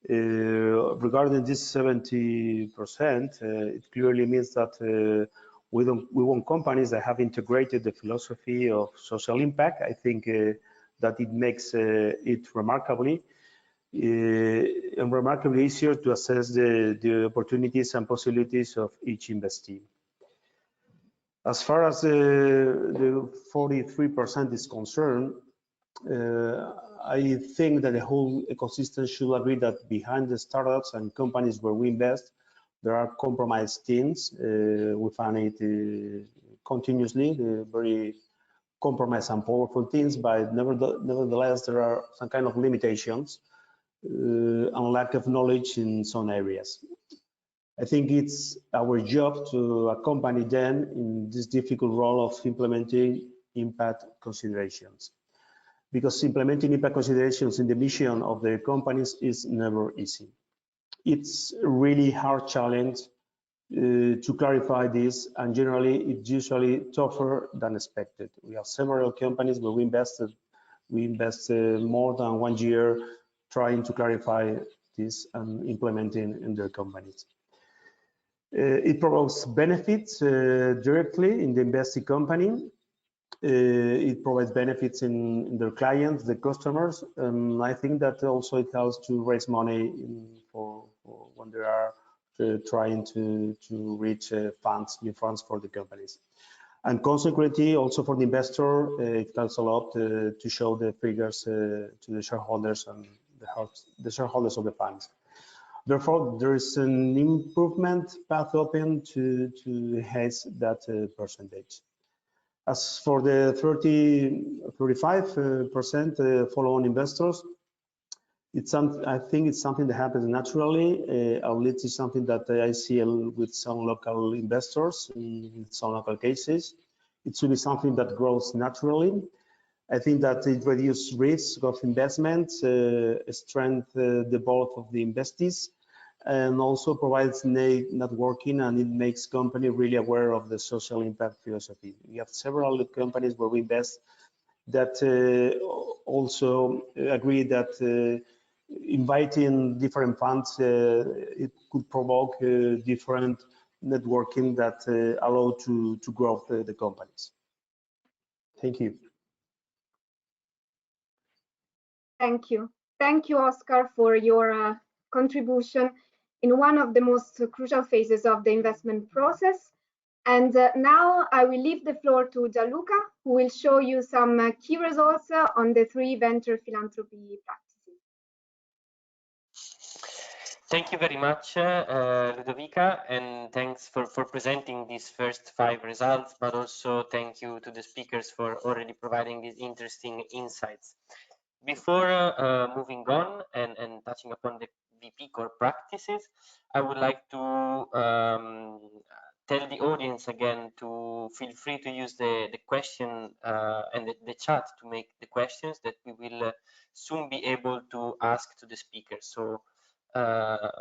Regarding this 70%, it clearly means that we want companies that have integrated the philosophy of social impact. I think that it makes it remarkably easier to assess the opportunities and possibilities of each investee. As far as the 43% is concerned, I think that the whole ecosystem should agree that behind the startups and companies where we invest, there are compromised teams. We find it continuously, very compromised and powerful teams, but nevertheless, there are some kind of limitations and lack of knowledge in some areas. I think it's our job to accompany them in this difficult role of implementing impact considerations. Because implementing impact considerations in the mission of the companies is never easy. It's a really hard challenge to clarify this, and generally it's usually tougher than expected. We have several companies where we invested more than 1 year trying to clarify this and implementing in their companies. It provides benefits directly in the investing company. It provides benefits in their clients, the customers, and I think that also it helps to raise money for when they are trying to reach new funds for the companies. And consequently, also for the investor, it helps a lot to show the figures to the shareholders and the shareholders of the funds. Therefore, there is an improvement path open to enhance that percentage. As for the 35% follow-on investors, I think it's something that happens naturally. At least it's something that I see with some local investors in some local cases. It should be something that grows naturally. I think that it reduces risk of investment, strengthens the board of the investees, and also provides networking, and it makes company really aware of the social impact philosophy. We have several companies where we invest that also agree that inviting different funds, it could provoke different networking that allow to grow the companies. Thank you. Thank you. Thank you, Oscar, for your contribution in one of the most crucial phases of the investment process. And now I will leave the floor to Gianluca, who will show you some key results on the 3 venture philanthropy practices. Thank you very much, Ludovica, and thanks for presenting these first 5 results, but also thank you to the speakers for already providing these interesting insights. Before moving on and touching upon the VP core practices, I would like to tell the audience again to feel free to use the question and the chat to make the questions that we will soon be able to ask to the speakers. So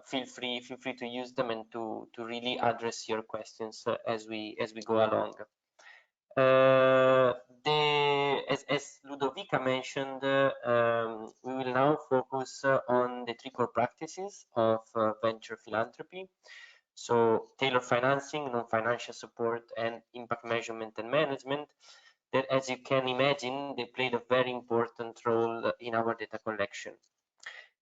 feel free to use them and to really address your questions as we go along. As Ludovica mentioned, we will now focus on the 3 core practices of venture philanthropy. So tailored financing, non-financial support, and impact measurement and management, that, as you can imagine, they played a very important role in our data collection.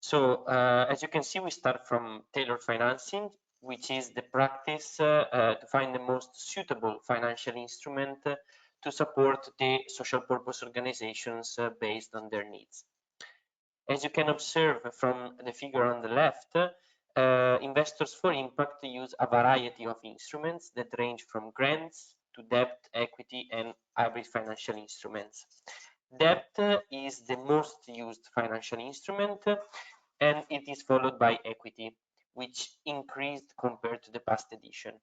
So as you can see, we start from tailored financing, which is the practice to find the most suitable financial instrument to support the social purpose organizations based on their needs. As you can observe from the figure on the left, Investors for Impact use a variety of instruments that range from grants to debt, equity, and hybrid financial instruments. Debt is the most used financial instrument, and it is followed by equity, which increased compared to the past edition.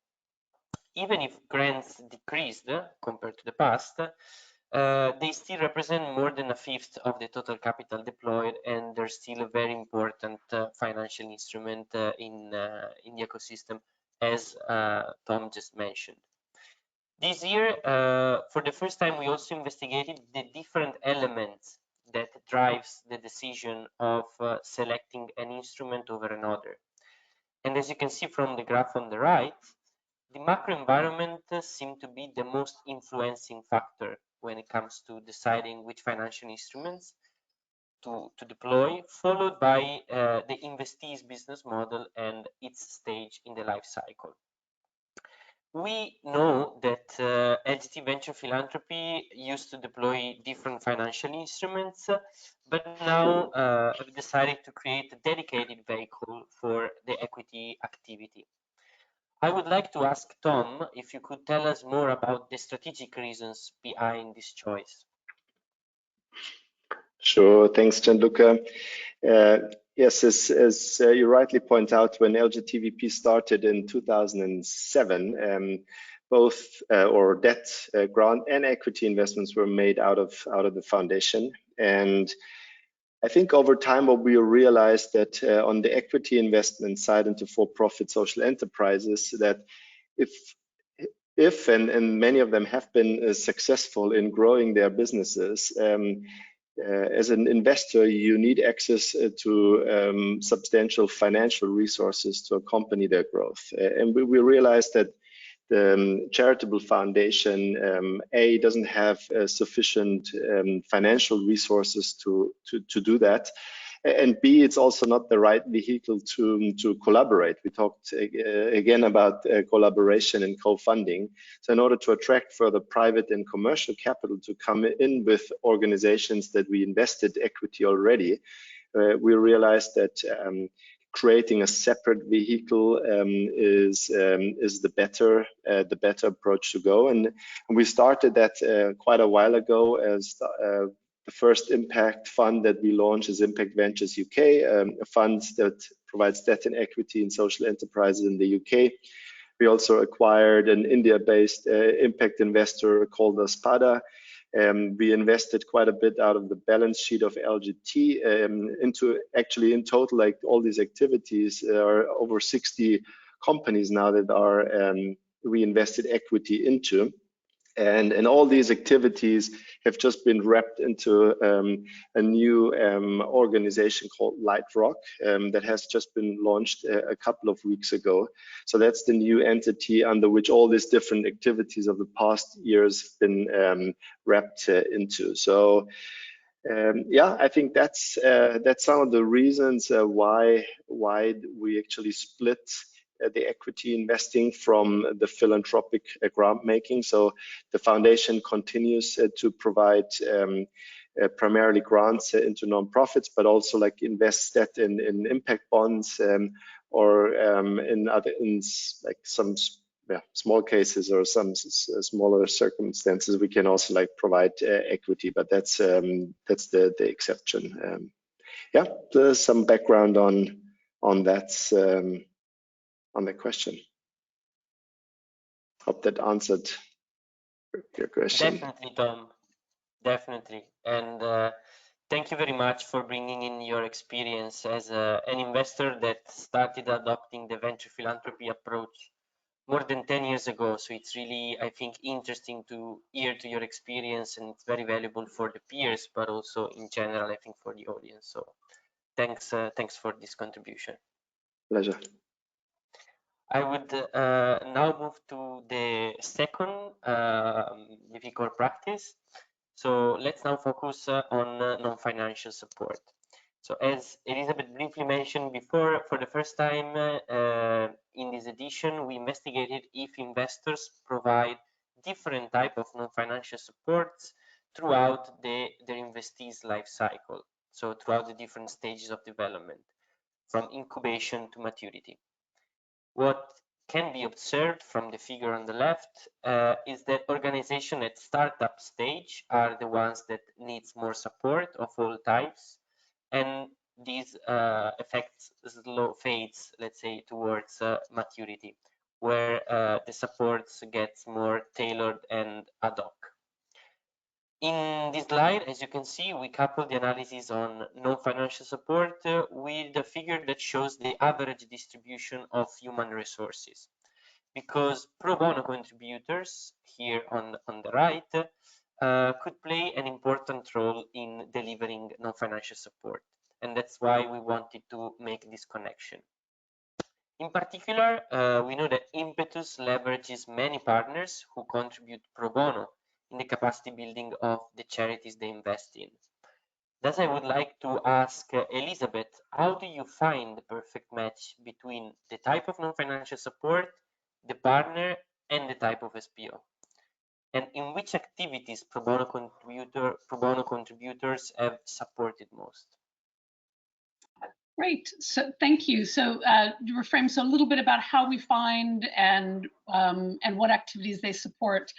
Even if grants decreased compared to the past, they still represent more than 1/5 of the total capital deployed, and they're still a very important financial instrument in the ecosystem as Tom just mentioned. This year, for the first time, we also investigated the different elements that drives the decision of selecting an instrument over another. And as you can see from the graph on the right, the macro environment seemed to be the most influencing factor when it comes to deciding which financial instruments to deploy, followed by the investee's business model and its stage in the life cycle. We know that LGT Venture Philanthropy used to deploy different financial instruments, but now have decided to create a dedicated vehicle for the equity activity. I would like to ask Tom if you could tell us more about the strategic reasons behind this choice. Sure, thanks, Gianluca. Yes, as you rightly point out, when LGTVP started in 2007, both or debt, grant, and equity investments were made out of the foundation. And I think over time, what we realized that on the equity investment side into for-profit social enterprises, that if and many of them have been successful in growing their businesses, as an investor, you need access to substantial financial resources to accompany their growth. And we realized that the charitable foundation, A, doesn't have sufficient financial resources to do that. And B, it's also not the right vehicle to collaborate. We talked again about collaboration and co-funding. So in order to attract further private and commercial capital to come in with organizations that we invested equity already, we realized that creating a separate vehicle is the better approach to go. And we started that quite a while ago as the first impact fund that we launched is Impact Ventures UK, a fund that provides debt and equity in social enterprises in the UK. We also acquired an India-based impact investor called Spada. We invested quite a bit out of the balance sheet of LGT into actually in total, like all these activities, there are over 60 companies now that are we invested equity into. And all these activities have just been wrapped into a new organization called throught that has just been launched a couple of weeks ago. So that's the new entity under which all these different activities of the past years have been wrapped into. So yeah, I think that's some of the reasons why we actually split the equity investing from the philanthropic grant making. So the foundation continues to provide primarily grants into nonprofits, but also like invest that in impact bonds or in like some small cases or some smaller circumstances. We can also like provide equity, but that's the exception. Yeah, there's some background on that. On the question. Hope that answered your question. Definitely, Tom. Definitely. And thank you very much for bringing in your experience as an investor that started adopting the venture philanthropy approach more than 10 years ago. So it's really, I think, interesting to hear to your experience, and it's very valuable for the peers, but also in general, I think, for the audience. So thanks for this contribution. Pleasure. I would now move to the second difficult practice. So let's now focus on non-financial support. So as Elizabeth briefly mentioned before, for the first time in this edition, we investigated if investors provide different type of non-financial supports throughout their investee's life cycle. So throughout the different stages of development, from incubation to maturity. What can be observed from the figure on the left is that organizations at startup stage are the ones that needs more support of all types, and these effects slow fades, let's say, towards maturity, where the supports gets more tailored and ad hoc. In this slide, as you can see, we couple the analysis on non-financial support with the figure that shows the average distribution of human resources. because pro bono contributors here on the right could play an important role in delivering non-financial support. And that's why we wanted to make this connection. In particular, we know that Impetus leverages many partners who contribute pro bono in the capacity building of the charities they invest in. Thus, I would like to ask Elizabeth, how do you find the perfect match between the type of non-financial support, the partner, and the type of SPO? And in which activities pro bono contributors have supported most? Great. So thank you. So you were framed so a little bit about how we find and what activities they support.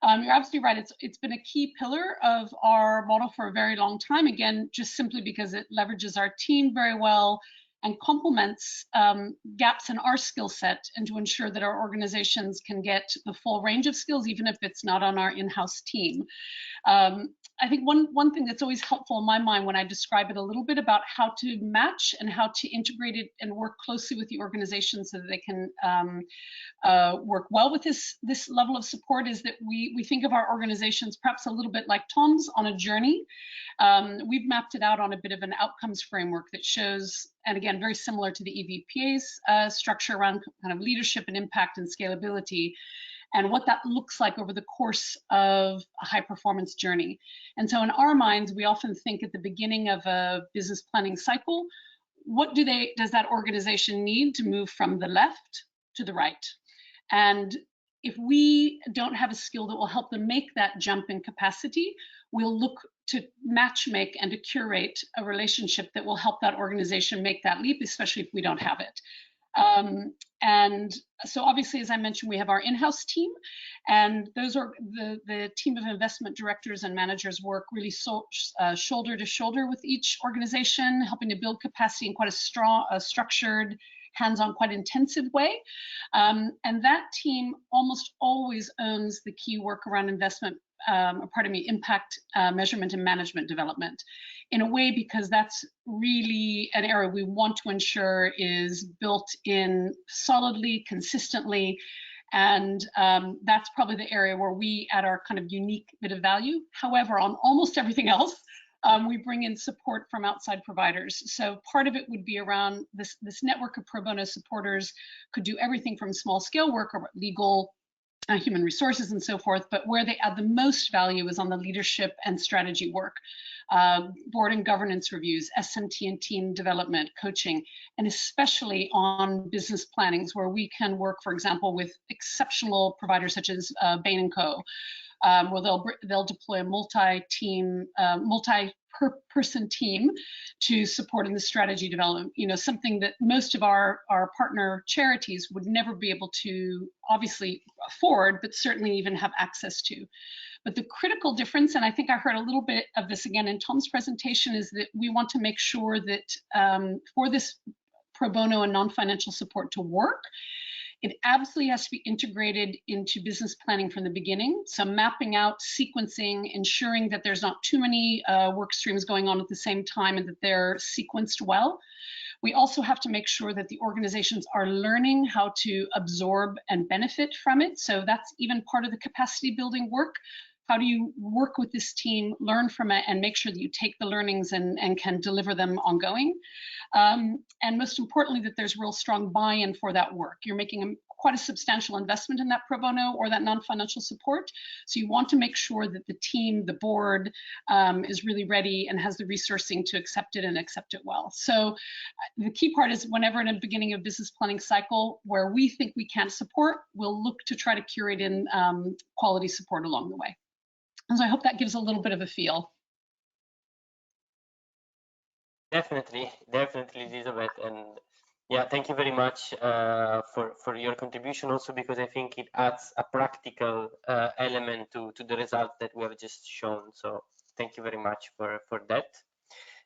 You're absolutely right. It's been a key pillar of our model for a very long time. Again, just simply because it leverages our team very well and complements gaps in our skill set, and to ensure that our organizations can get the full range of skills, even if it's not on our in-house team. I think one thing that's always helpful in my mind when I describe it a little bit about how to match and how to integrate it and work closely with the organization so that they can work well with this level of support is that we think of our organizations perhaps a little bit like Tom's on a journey. We've mapped it out on a bit of an outcomes framework that shows, and again, very similar to the EVPA's structure around kind of leadership and impact and scalability, and what that looks like over the course of a high performance journey. And so in our minds, we often think at the beginning of a business planning cycle, what does that organization need to move from the left to the right? And if we don't have a skill that will help them make that jump in capacity, we'll look to match make and to curate a relationship that will help that organization make that leap, especially if we don't have it. And so obviously, as I mentioned, we have our in-house team, and those are the team of investment directors and managers work really shoulder to shoulder with each organization, helping to build capacity in quite a structured, hands-on, quite intensive way. And that team almost always owns the key work around impact measurement and management development, in a way because that's really an area we want to ensure is built in solidly, consistently, and that's probably the area where we add our kind of unique bit of value. However, on almost everything else, we bring in support from outside providers. So part of it would be around this network of pro bono supporters could do everything from small scale work or legal, human resources and so forth, but where they add the most value is on the leadership and strategy work, board and governance reviews, SMT and team development, coaching, and especially on business plannings where we can work, for example, with exceptional providers such as Bain & Co., where they'll deploy a multi-person team to support in the strategy development. You know, something that most of our partner charities would never be able to obviously afford, but certainly even have access to. But the critical difference, and I think I heard a little bit of this again in Tom's presentation, is that we want to make sure that for this pro bono and non-financial support to work, it absolutely has to be integrated into business planning from the beginning. So mapping out, sequencing, ensuring that there's not too many work streams going on at the same time and that they're sequenced well. We also have to make sure that the organizations are learning how to absorb and benefit from it. So that's even part of the capacity building work. How do you work with this team, learn from it, and make sure that you take the learnings and can deliver them ongoing? And most importantly, that there's real strong buy-in for that work. You're making quite a substantial investment in that pro bono or that non-financial support. So you want to make sure that the team, the board, is really ready and has the resourcing to accept it and accept it well. So the key part is whenever in the beginning of business planning cycle where we think we can't support, we'll look to try to curate in quality support along the way. And so I hope that gives a little bit of a feel. Definitely, Elizabeth, and yeah, thank you very much for your contribution also, because I think it adds a practical element to the result that we have just shown. So thank you very much for that.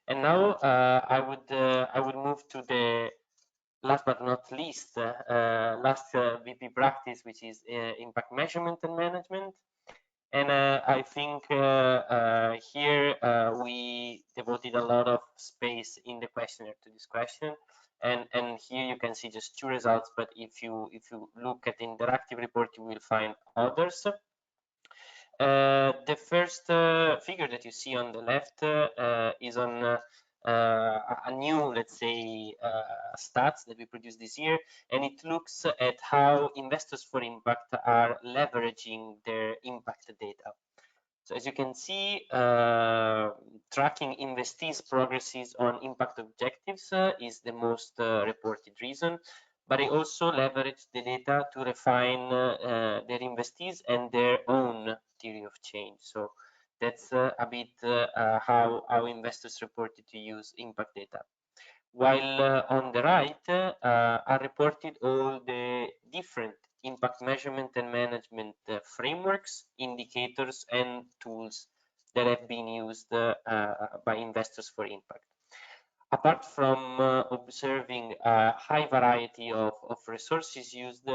And now I would move to the last but not least, last VP practice, which is impact measurement and management. And I think here we devoted a lot of space in the questionnaire to this question. And here you can see just 2 results, but if you look at the interactive report, you will find others. The first figure that you see on the left is on a new, let's say, stats that we produced this year, and it looks at how investors for impact are leveraging their impact data. So as you can see, tracking investees' progresses on impact objectives is the most reported reason, but they also leverage the data to refine their investees and their own theory of change. So that's a bit how investors reported to use impact data. While on the right are reported all the different impact measurement and management frameworks, indicators, and tools that have been used by investors for impact. Apart from observing a high variety of resources used,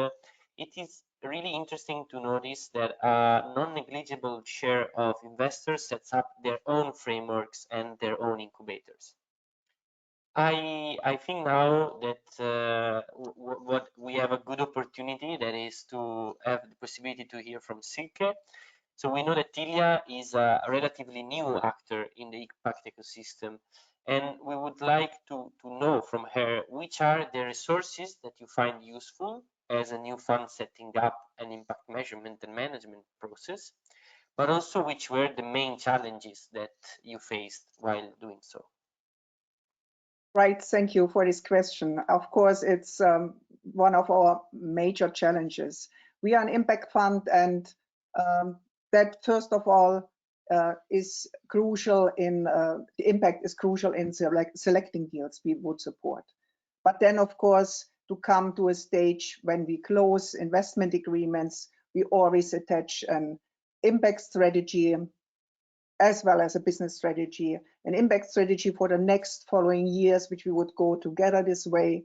it is really interesting to notice that a non-negligible share of investors sets up their own frameworks and their own incubators. I think now that what we have a good opportunity, that is to have the possibility to hear from Silke. So we know that Tilia is a relatively new actor in the impact ecosystem, and we would like to know from her which are the resources that you find useful as a new fund setting up an impact measurement and management process, but also which were the main challenges that you faced while doing so. Right, thank you for this question. Of course, it's one of our major challenges. We are an impact fund, and that first of all is crucial in the impact is crucial in selecting deals we would support. But then, of course, to come to a stage when we close investment agreements, we always attach an impact strategy as well as a business strategy, an impact strategy for the next following years, which we would go together this way,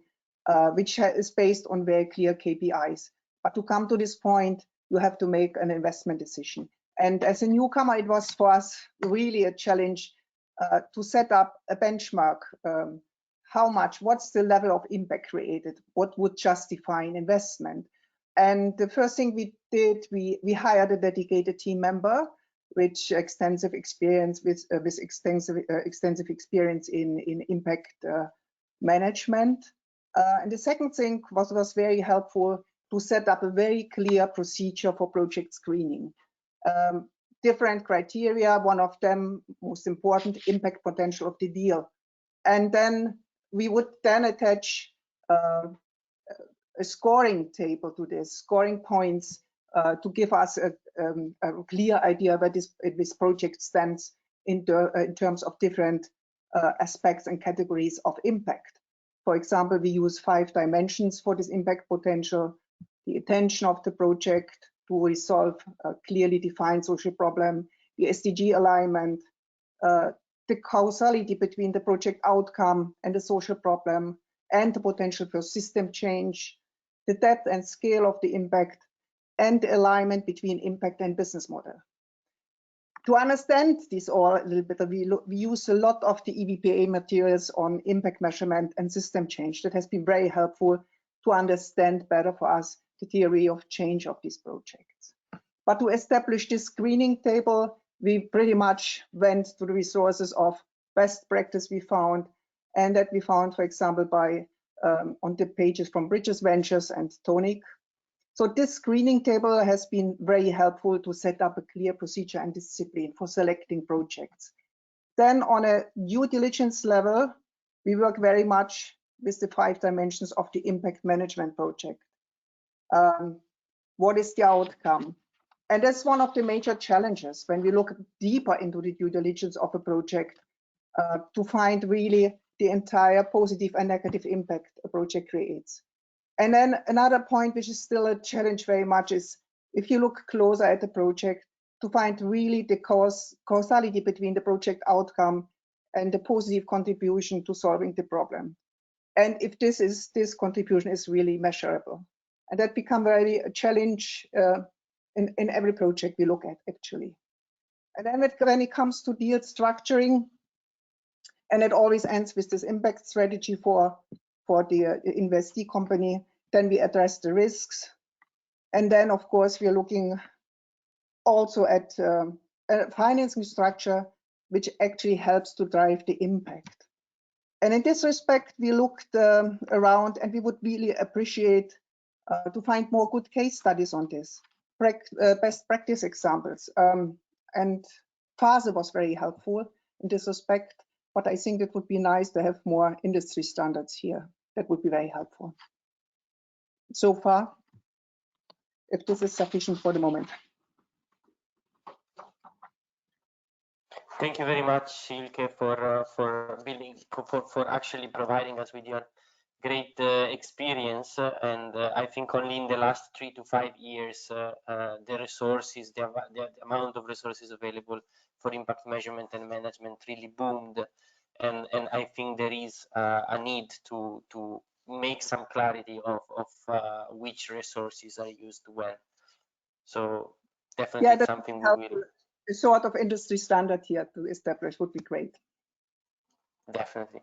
which is based on very clear KPIs. But to come to this point, you have to make an investment decision. And as a newcomer, it was for us really a challenge to set up a benchmark. What's the level of impact created? What would justify an investment? And the first thing we did, we hired a dedicated team member with extensive experience extensive experience in impact management. And the second thing was very helpful to set up a very clear procedure for project screening. Different criteria, one of them most important, impact potential of the deal. And then we would then attach a scoring table to this, scoring points to give us a clear idea where this project stands in terms of different aspects and categories of impact. For example, we use 5 dimensions for this impact potential: the attention of the project to resolve a clearly defined social problem, the SDG alignment, the causality between the project outcome and the social problem, and the potential for system change, the depth and scale of the impact, and the alignment between impact and business model. To understand this all a little bit, we use a lot of the EVPA materials on impact measurement and system change. That has been very helpful to understand better for us the theory of change of these projects. But to establish this screening table, we pretty much went to the resources of best practice we found, and that we found, for example, by on the pages from Bridges Ventures and Tonic. So this screening table has been very helpful to set up a clear procedure and discipline for selecting projects. Then on a due diligence level, we work very much with the 5 dimensions of the impact management project. What is the outcome? And that's one of the major challenges when we look deeper into the due diligence of a project, to find really the entire positive and negative impact a project creates. And then another point, which is still a challenge very much, is if you look closer at the project, to find really the causality between the project outcome and the positive contribution to solving the problem. And if this contribution is really measurable. And that become very a challenge in every project we look at, actually. And then when it comes to deal structuring, and it always ends with this impact strategy for the investee company, then we address the risks. And then, of course, we are looking also at a financing structure which actually helps to drive the impact. And in this respect, we looked around, and we would really appreciate to find more good case studies on this, best practice examples. And FASE was very helpful in this respect, but I think it would be nice to have more industry standards here. That would be very helpful. So far, if this is sufficient for the moment. Thank you very much, Silke, for actually providing us with your great experience. And I think only in the last 3 to 5 years, the resources, the amount of resources available for impact measurement and management really boomed. And I think there is a need to make some clarity of which resources are used when. So definitely something we will. A sort of industry standard here to establish would be great. Definitely.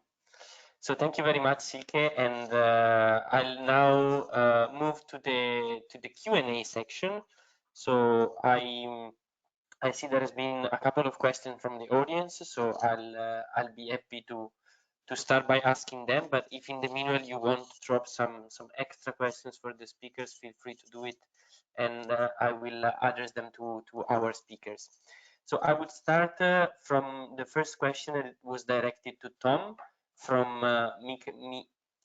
So thank you very much, Silke, and I'll now move to the Q&A section. So I see there has been a couple of questions from the audience, so I'll be happy to start by asking them. But if in the meanwhile you want to drop some extra questions for the speakers, feel free to do it, and I will address them to our speakers. So I would start from the first question that was directed to Tom from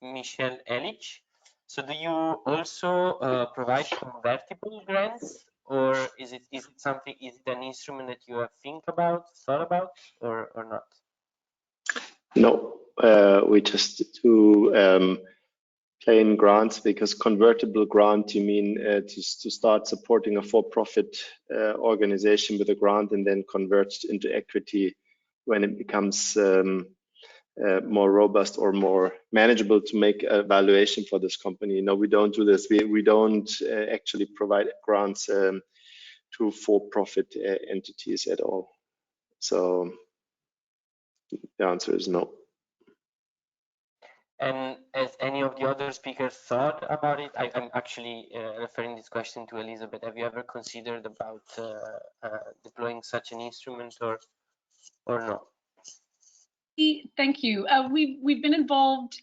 Michelle Elich. So do you also provide convertible grants, or is it an instrument that you have thought about, or not? No, we just do plain grants, because convertible grant, you mean to start supporting a for-profit organization with a grant and then convert into equity when it becomes more robust or more manageable to make a valuation for this company. No, we don't do this. We don't actually provide grants to for-profit entities at all. So the answer is no. And as any of the other speakers thought about it, I'm actually referring this question to Elizabeth. Have you ever considered about deploying such an instrument, or no? Thank you. We've been involved.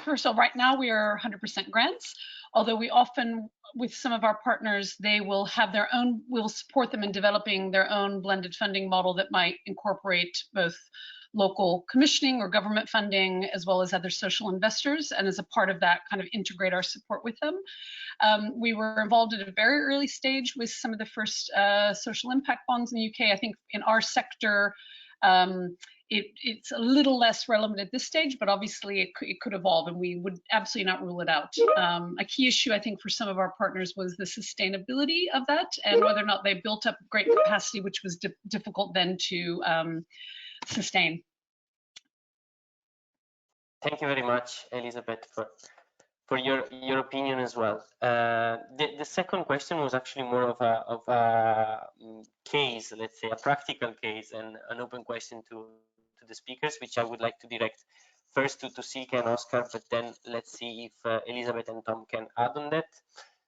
First of all, right now we are 100% grants, although we often, with some of our partners, they will have their own, we'll support them in developing their own blended funding model that might incorporate both local commissioning or government funding, as well as other social investors, and as a part of that, kind of integrate our support with them. We were involved at a very early stage with some of the first social impact bonds in the UK. I think in our sector, it's a little less relevant at this stage, but obviously it could evolve, and we would absolutely not rule it out. A key issue, I think, for some of our partners was the sustainability of that, and whether or not they built up great capacity, which was difficult then to sustain. Thank you very much, Elizabeth, for your opinion as well. The second question was actually more of a case, let's say a practical case, and an open question to the speakers, which I would like to direct first to Silke and Oscar, but then let's see if Elizabeth and Tom can add on that.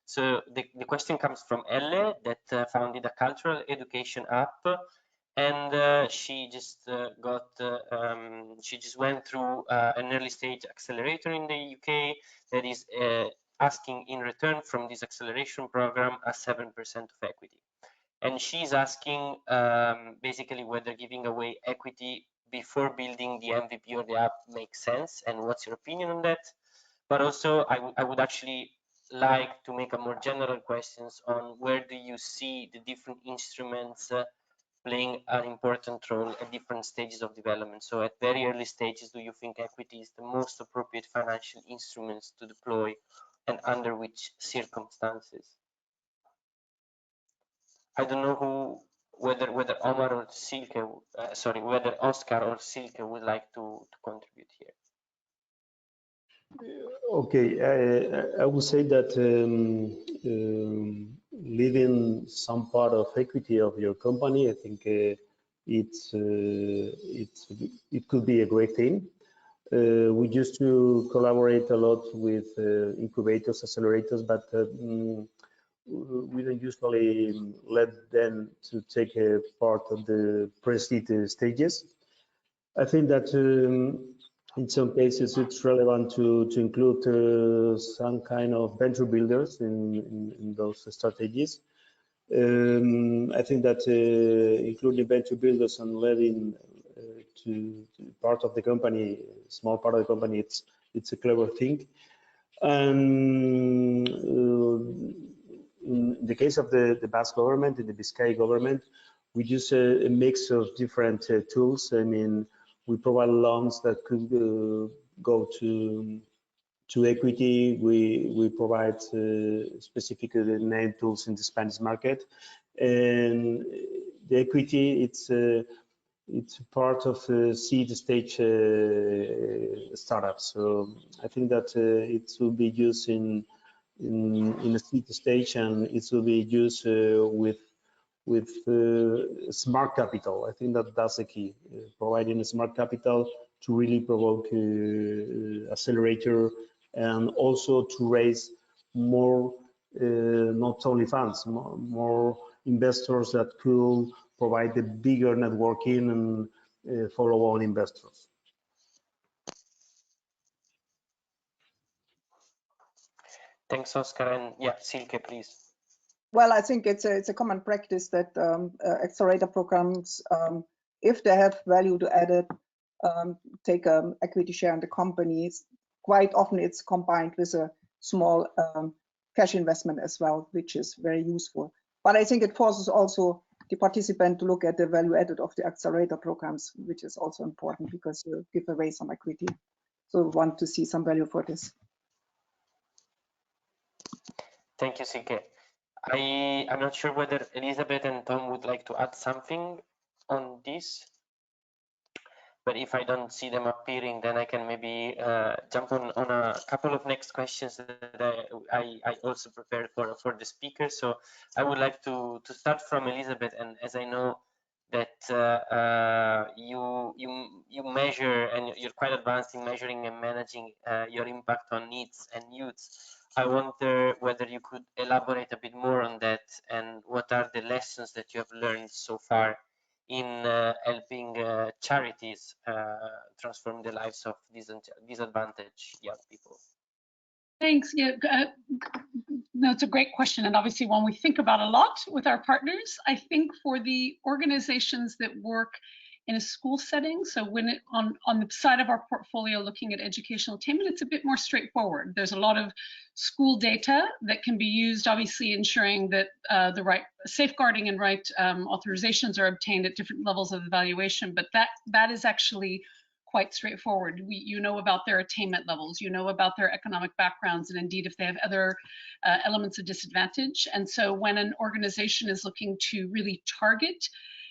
So the question comes from Elle, that founded a cultural education app, and she just went through an early stage accelerator in the UK that is asking in return from this acceleration program a 7% of equity. And she's asking basically whether giving away equity before building the MVP or the app makes sense, and what's your opinion on that? But also I would actually like to make a more general questions on where do you see the different instruments playing an important role at different stages of development. So at very early stages, do you think equity is the most appropriate financial instruments to deploy, and under which circumstances? I don't know whether Omar or Silke, whether Oscar or Silke would like to contribute here. Okay, I will say that leaving some part of equity of your company, I think it could be a great thing. We used to collaborate a lot with incubators, accelerators, but we don't usually let them to take a part of the pre-seed stages. I think that in some cases it's relevant to include some kind of venture builders in those strategies. I think that including venture builders and letting to part of the company, small part of the company, it's a clever thing. And in the case of the Basque government, in the Biscay government, we use a mix of different tools. I mean, we provide loans that could go to equity. We provide specific name tools in the Spanish market, and the equity it's part of seed stage startups. So I think that it will be used in a seed stage, and it will be used with smart capital. I think that that's the key, providing a smart capital to really provoke accelerator, and also to raise more, not only funds, more investors that could provide the bigger networking and follow-on investors. Thanks, Oscar. And yeah, Silke, please. Well, I think it's a common practice that accelerator programs, if they have value to add, take an equity share in the companies. Quite often it's combined with a small cash investment as well, which is very useful. But I think it forces also the participant to look at the value added of the accelerator programs, which is also important because you give away some equity. So we want to see some value for this. Thank you, Silke. I'm not sure whether Elizabeth and Tom would like to add something on this, but if I don't see them appearing, then I can maybe jump on a couple of next questions that I also prepared for the speaker. So I would like to start from Elizabeth, and as I know that you measure and you're quite advanced in measuring and managing your impact on needs and youths, I wonder whether you could elaborate a bit more on that, and what are the lessons that you have learned so far in helping charities transform the lives of disadvantaged young people. Thanks. Yeah, no, it's a great question, and obviously one we think about a lot with our partners. I think for the organizations that work in a school setting, so when on the side of our portfolio looking at educational attainment, it's a bit more straightforward. There's a lot of school data that can be used, obviously ensuring that the right safeguarding and right authorizations are obtained at different levels of evaluation, but that is actually quite straightforward. You know about their attainment levels, you know about their economic backgrounds, and indeed if they have other elements of disadvantage. And so when an organization is looking to really target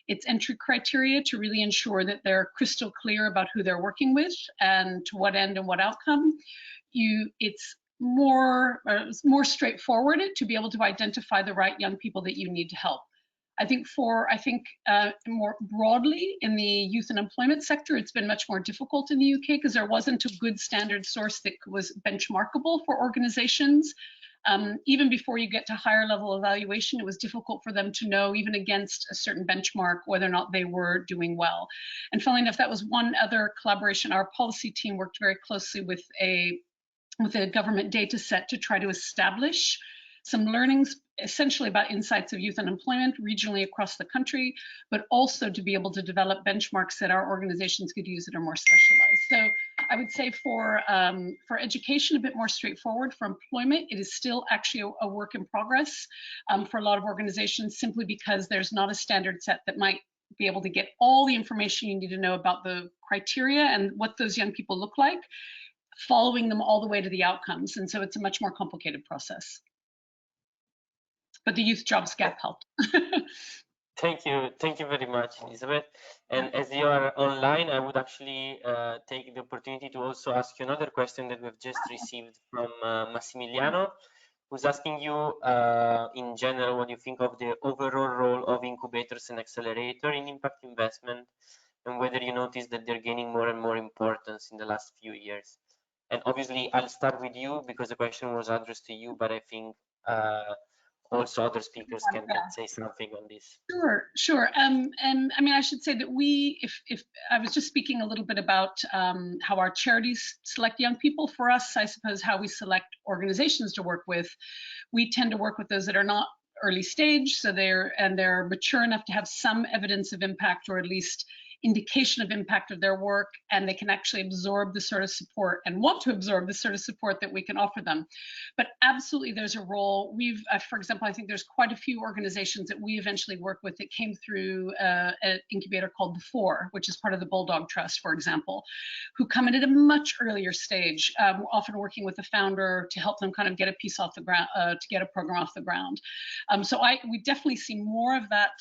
its entry criteria to really ensure that they're crystal clear about who they're working with and to what end and what outcome, it's more straightforward to be able to identify the right young people that you need to help. I think more broadly in the youth and employment sector, it's been much more difficult in the UK because there wasn't a good standard source that was benchmarkable for organizations. Even before you get to higher level evaluation, it was difficult for them to know, even against a certain benchmark, whether or not they were doing well. And funnily enough, that was one other collaboration. Our policy team worked very closely with a government data set to try to establish some learnings essentially about insights of youth unemployment regionally across the country, but also to be able to develop benchmarks that our organizations could use that are more specialized. So I would say for education, a bit more straightforward. For employment, it is still actually a work in progress for a lot of organizations, simply because there's not a standard set that might be able to get all the information you need to know about the criteria and what those young people look like, following them all the way to the outcomes. And so it's a much more complicated process. But the youth jobs gap helped. Thank you very much, Elizabeth. And as you are online, I would actually take the opportunity to also ask you another question that we've just received from Massimiliano, who's asking you in general what you think of the overall role of incubators and accelerator in impact investment, and whether you notice that they're gaining more and more importance in the last few years. And obviously, I'll start with you because the question was addressed to you, but I think also other speakers can say something on this. Sure. And I mean, I should say that if I was just speaking a little bit about how our charities select young people. For us, I suppose how we select organizations to work with, we tend to work with those that are not early stage, so they're mature enough to have some evidence of impact, or at least indication of impact of their work, and they can actually absorb the sort of support and want to absorb the sort of support that we can offer them. But absolutely, there's a role. We've, for example, I think there's quite a few organizations that we eventually work with that came through an incubator called The Four, which is part of the Bulldog Trust, for example, who come in at a much earlier stage, often working with the founder to help them kind of get a piece off the ground, to get a program off the ground. So we definitely see more of that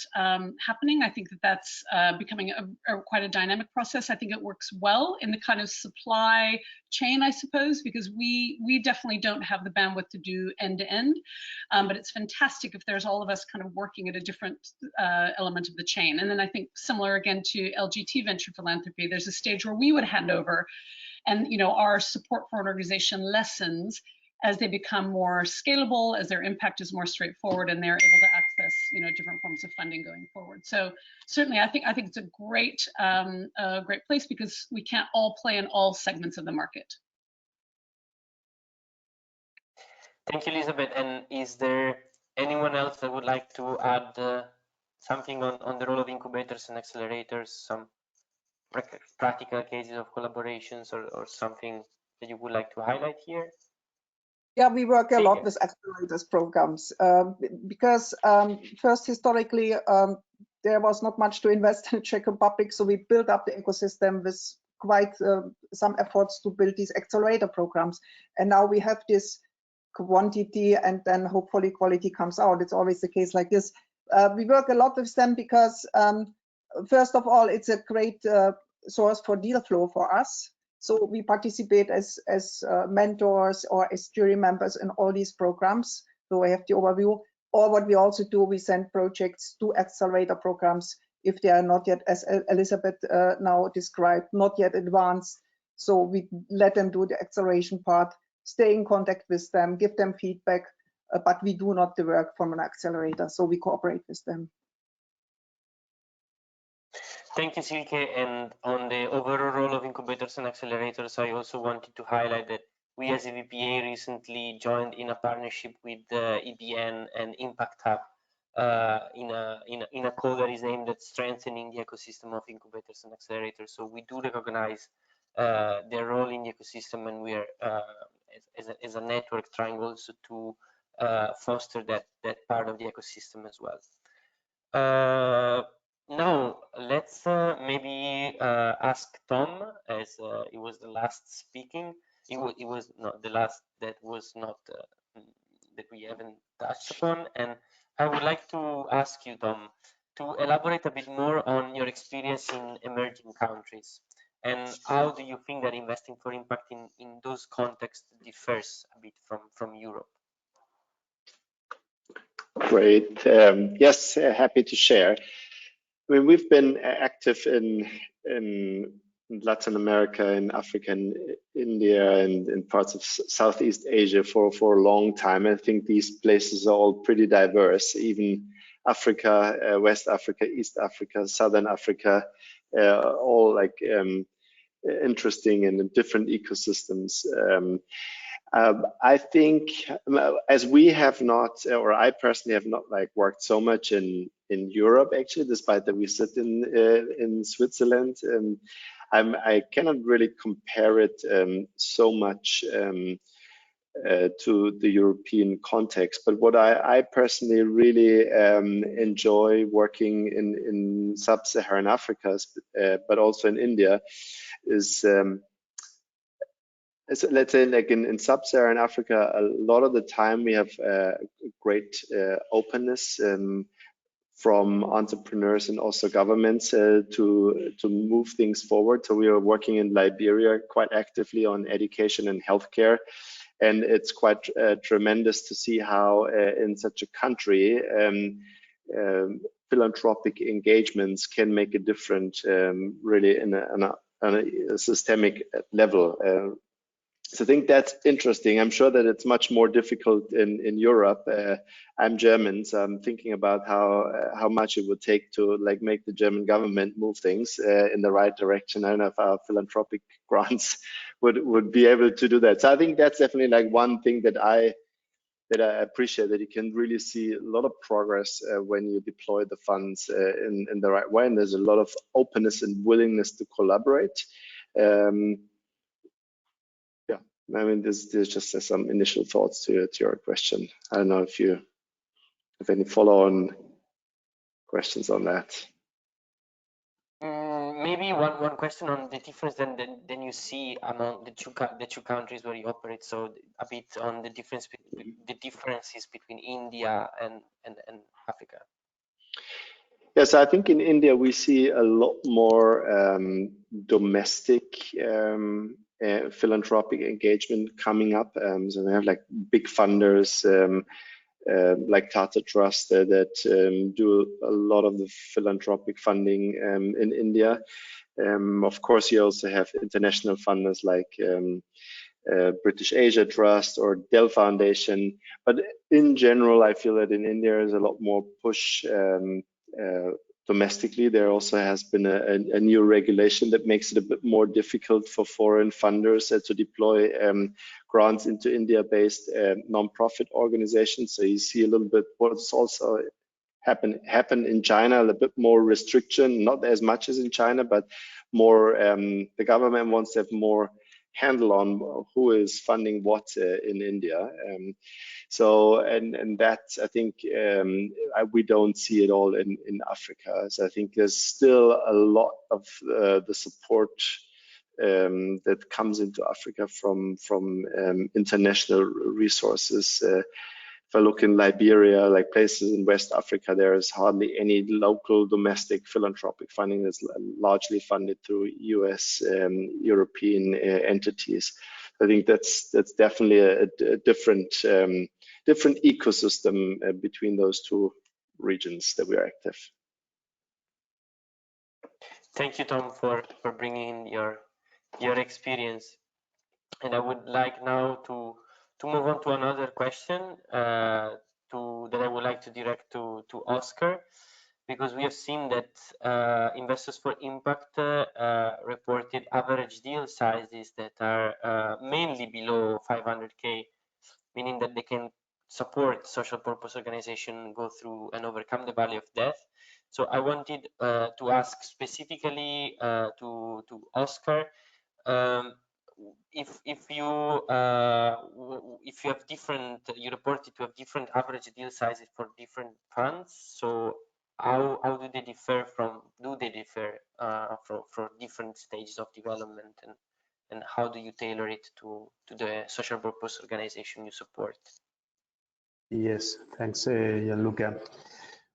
happening. I think that's becoming quite a dynamic process. I think it works well in the kind of supply chain, I suppose, because we definitely don't have the bandwidth to do end to end, but it's fantastic if there's all of us kind of working at a different element of the chain. And then I think similar again to LGT venture philanthropy, there's a stage where we would hand over, and our support for an organization lessens as they become more scalable, as their impact is more straightforward, and they're able to access different forms of funding going forward. So certainly, I think it's a great place, because we can't all play in all segments of the market. Thank you, Elizabeth. And is there anyone else that would like to add something on the role of incubators and accelerators, some practical cases of collaborations, or something that you would like to highlight here? Yeah, we work a lot with accelerators programs because first, historically, there was not much to invest in the Czech Republic, so we built up the ecosystem with quite some efforts to build these accelerator programs. And now we have this quantity, and then hopefully quality comes out. It's always the case like this. We work a lot with them because, first of all, it's a great source for deal flow for us. So we participate as mentors or as jury members in all these programs. So I have the overview. Or what we also do, we send projects to accelerator programs if they are not yet, as Elizabeth now described, not yet advanced. So we let them do the acceleration part, stay in contact with them, give them feedback, but we do not the work from an accelerator. So we cooperate with them. Thank you, Silke. And on the overall role of incubators and accelerators, I also wanted to highlight that we as EVPA recently joined in a partnership with EBN and Impact Hub in a call that is aimed at strengthening the ecosystem of incubators and accelerators. So we do recognize their role in the ecosystem, and we are as a network trying also to foster that part of the ecosystem as well. Now, let's maybe ask Tom, as he was the last speaking. It was not the last that was not that we haven't touched upon. And I would like to ask you, Tom, to elaborate a bit more on your experience in emerging countries, and how do you think that investing for impact in those contexts differs a bit from Europe? Great. Yes, happy to share. I mean, we've been active in Latin America, in Africa, and India, and in parts of Southeast Asia for a long time. I think these places are all pretty diverse, even Africa, West Africa, East Africa, Southern Africa, all like interesting and in different ecosystems. I think as we have not, or I personally have not like worked so much in Europe, actually, despite that we sit in Switzerland, I cannot really compare it so much to the European context. But what I personally really enjoy working in sub-Saharan Africa, but also in India, is let's say like in sub-Saharan Africa, a lot of the time we have great openness from entrepreneurs and also governments to move things forward. So we are working in Liberia quite actively on education and healthcare. And it's quite tremendous to see how in such a country philanthropic engagements can make a difference really on a systemic level. So I think that's interesting. I'm sure that it's much more difficult in Europe. I'm German, so I'm thinking about how much it would take to like make the German government move things in the right direction. I don't know if our philanthropic grants would be able to do that. So I think that's definitely like one thing that I appreciate, that you can really see a lot of progress when you deploy the funds in the right way, and there's a lot of openness and willingness to collaborate. I mean, there's just some initial thoughts to your question. I don't know if you have any follow-on questions on that. Maybe one question on the difference then you see among the two countries where you operate. So a bit on the differences between India and Africa. Yes, I think in India we see a lot more domestic philanthropic engagement coming up. So we have like big funders like Tata Trust that do a lot of the philanthropic funding in India. Of course, you also have international funders like British Asia Trust or Dell Foundation. But in general, I feel that in India is a lot more push domestically. There also has been a new regulation that makes it a bit more difficult for foreign funders to deploy grants into India-based non-profit organizations. So you see a little bit what's also happen in China, a little bit more restriction, not as much as in China, but more the government wants to have more handle on who is funding what in India. So and that I think we don't see it all in Africa. So I think there's still a lot of the support that comes into Africa from international resources. If I look in Liberia, like places in West Africa, there is hardly any local domestic philanthropic funding. That's largely funded through US, European entities. I think that's definitely a different ecosystem between those two regions that we are active. Thank you, Tom, for bringing in your experience. And I would like now to move on to another question that I would like to direct to Oscar, because we have seen that Investors for Impact reported average deal sizes that are mainly below 500K, meaning that they can support social purpose organization go through and overcome the valley of death. So I wanted to ask specifically to Oscar, if you have different, you reported to have different average deal sizes for different funds. So how do they differ from different stages of development, and how do you tailor it to the social purpose organization you support? Yes, thanks, Gianluca.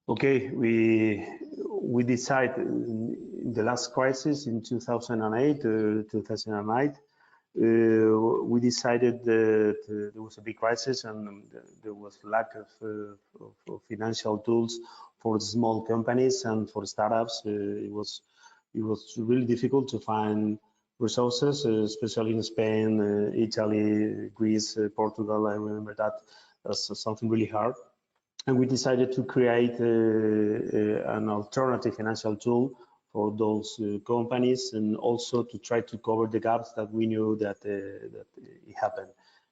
Okay, we decided in the last crisis in 2008, 2009, we decided that there was a big crisis and there was lack of financial tools for small companies and for startups. It was really difficult to find resources, especially in Spain, Italy, Greece, Portugal. I remember that as something really hard. And we decided to create an alternative financial tool for those companies, and also to try to cover the gaps that we knew that it happened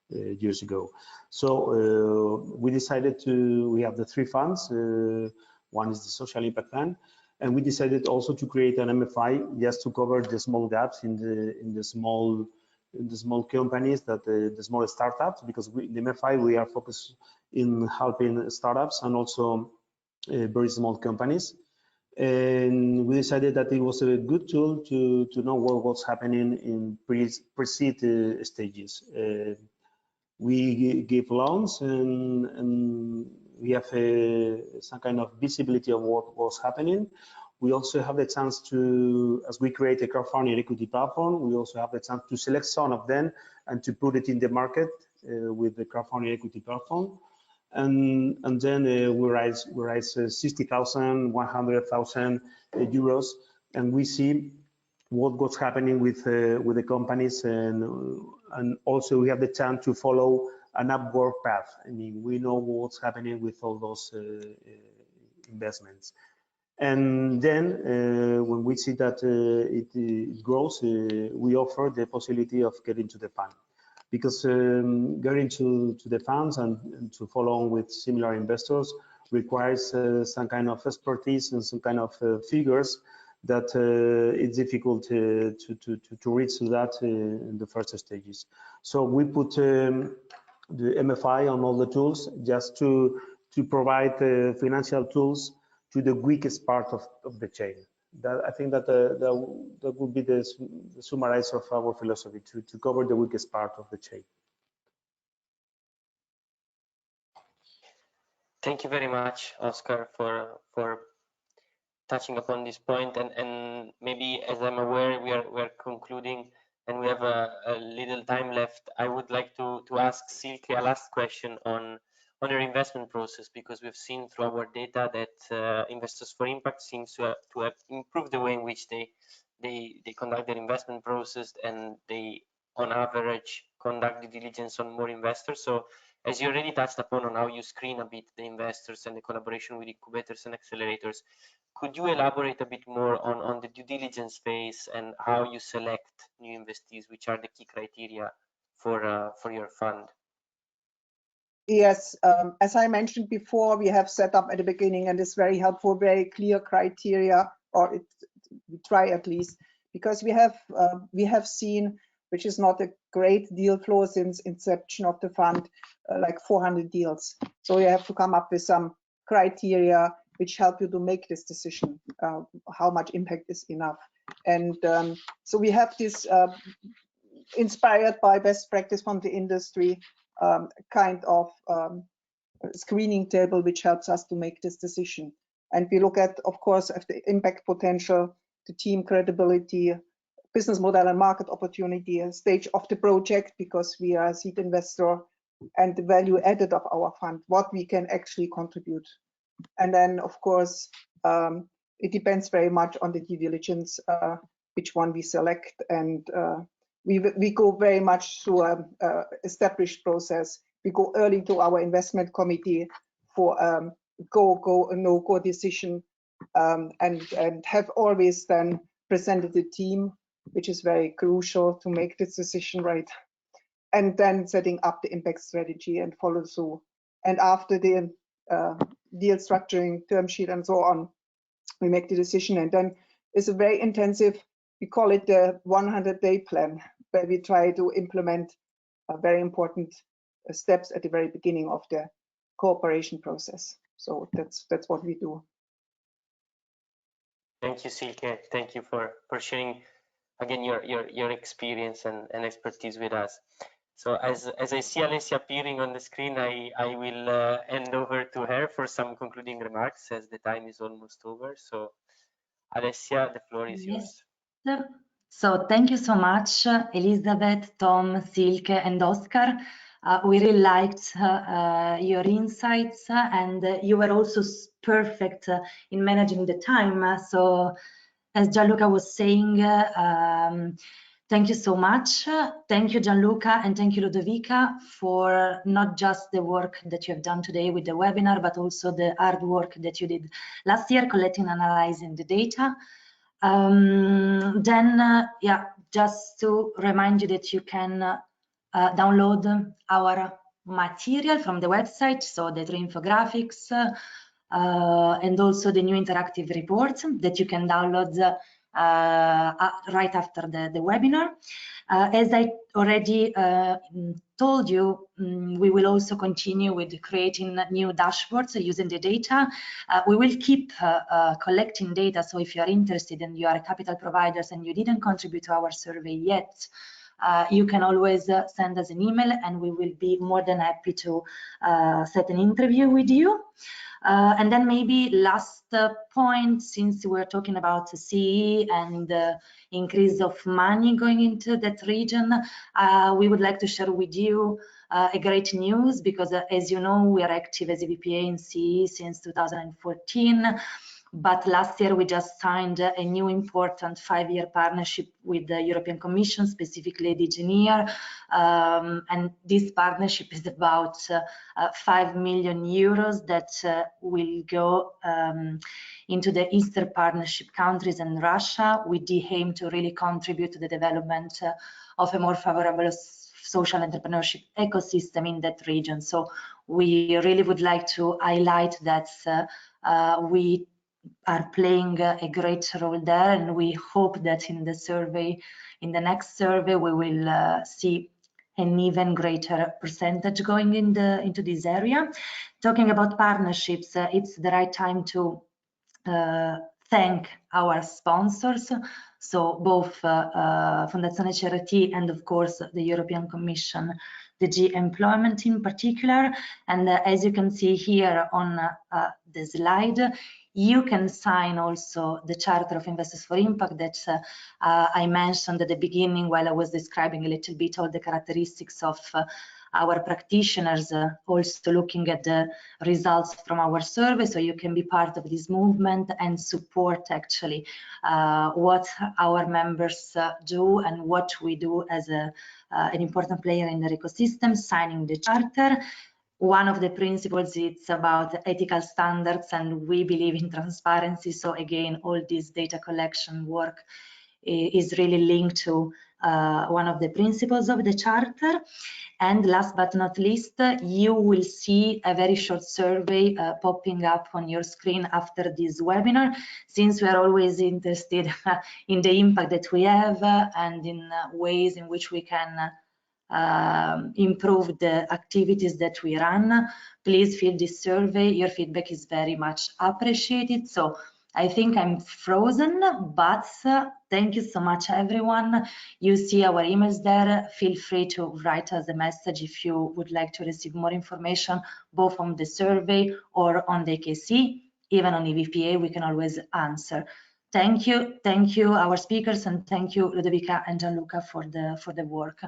years ago. So we decided we have the three funds. One is the Social Impact Fund, and we decided also to create an MFI just to cover the small gaps in the small companies, that the small startups, because in the MFI we are focused in helping startups and also very small companies. And we decided that it was a good tool to know what was happening in pre-seed stages. We give loans and we have some kind of visibility of what was happening. We also have the chance to, as we create a crowdfunding equity platform, we also have the chance to select some of them and to put it in the market with the crowdfunding equity platform. And then we raise 60,000, 100,000 euros, and we see what was happening with the companies, and also we have the chance to follow an upward path. I mean, we know what's happening with all those investments. And then when we see that it grows, we offer the possibility of getting to the fund. Because getting to the funds and to follow on with similar investors requires some kind of expertise and some kind of figures that it's difficult to reach to that in the first stages. So we put the MFI on all the tools just to provide financial tools to the weakest part of the chain. That, I think that that would be the summarize of our philosophy, to cover the weakest part of the chain. Thank you very much, Oscar, for touching upon this point. And maybe, as I'm aware, we're concluding and we have a little time left. I would like to ask Silke a last question on your investment process, because we've seen through our data that Investors for Impact seems to have improved the way in which they conduct their investment process, and they, on average, conduct due diligence on more investors. So, as you already touched upon on how you screen a bit the investors and the collaboration with incubators and accelerators, could you elaborate a bit more on the due diligence phase and how you select new investees, which are the key criteria for your fund? Yes, as I mentioned before, we have set up at the beginning, and it's very helpful, very clear criteria, or we try at least, because we have seen, which is not a great deal flow since inception of the fund, like 400 deals. So you have to come up with some criteria which help you to make this decision, how much impact is enough. And so we have this inspired by best practice from the industry, kind of screening table which helps us to make this decision. And we look at, of course, at the impact potential, the team credibility, business model and market opportunity, stage of the project, because we are a seed investor, and the value added of our fund, what we can actually contribute. And then, of course, it depends very much on the due diligence, which one we select, and we go very much through an established process. We go early to our investment committee for go, no-go decision, and have always then presented the team, which is very crucial to make this decision right. And then setting up the impact strategy and follow through. And after the deal structuring, term sheet, and so on, we make the decision. And then it's a very intensive, we call it the 100-day plan, where we try to implement very important steps at the very beginning of the cooperation process. So that's what we do. Thank you, Silke. Thank you for sharing again your experience and expertise with us. So as I see Alessia appearing on the screen, I will hand over to her for some concluding remarks, as the time is almost over. So Alessia, the floor is yours. So thank you so much, Elizabeth, Tom, Silke, and Oscar. We really liked your insights, and you were also perfect in managing the time. So as Gianluca was saying, thank you so much. Thank you, Gianluca, and thank you, Ludovica, for not just the work that you have done today with the webinar, but also the hard work that you did last year, collecting and analyzing the data. Yeah, just to remind you that you can download our material from the website, so the 3 infographics, and also the new interactive reports that you can download right after the webinar. As I already told you, we will also continue with creating new dashboards using the data. We will keep collecting data, so if you are interested and you are capital providers and you didn't contribute to our survey yet, you can always send us an email and we will be more than happy to set an interview with you. And then maybe last point, since we're talking about CE and increase of money going into that region, we would like to share with you a great news, because as you know, we are active as EVPA in CE since 2014. But last year we just signed a new important 5-year partnership with the European Commission, specifically DG NEAR, and this partnership is about 5 million euros that will go into the Eastern Partnership countries and Russia, with the aim to really contribute to the development of a more favorable social entrepreneurship ecosystem in that region. So we really would like to highlight that we are playing a great role there, and we hope that in the survey, in the next survey, we will see an even greater percentage going into this area. Talking about partnerships, it's the right time to thank our sponsors, so both Fondazione CRT and of course the European Commission, the DG Employment in particular. And as you can see here on the slide, you can sign also the Charter of Investors for Impact that I mentioned at the beginning while I was describing a little bit all the characteristics of our practitioners, also looking at the results from our survey, so you can be part of this movement and support actually what our members do and what we do as an important player in the ecosystem, signing the charter. One of the principles, it's about ethical standards, and we believe in transparency. So again, all this data collection work is really linked to one of the principles of the charter. And last but not least, you will see a very short survey popping up on your screen after this webinar, since we are always interested in the impact that we have and in ways in which we can improve the activities that we run. Please fill this survey. Your feedback is very much appreciated. So I think I'm frozen, but thank you so much, everyone. You see our emails there. Feel free to write us a message if you would like to receive more information, both on the survey or on the EKC. Even on EVPA, we can always answer. Thank you, our speakers, and thank you, Ludovica and Gianluca, for the work.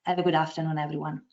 Have a good afternoon, everyone.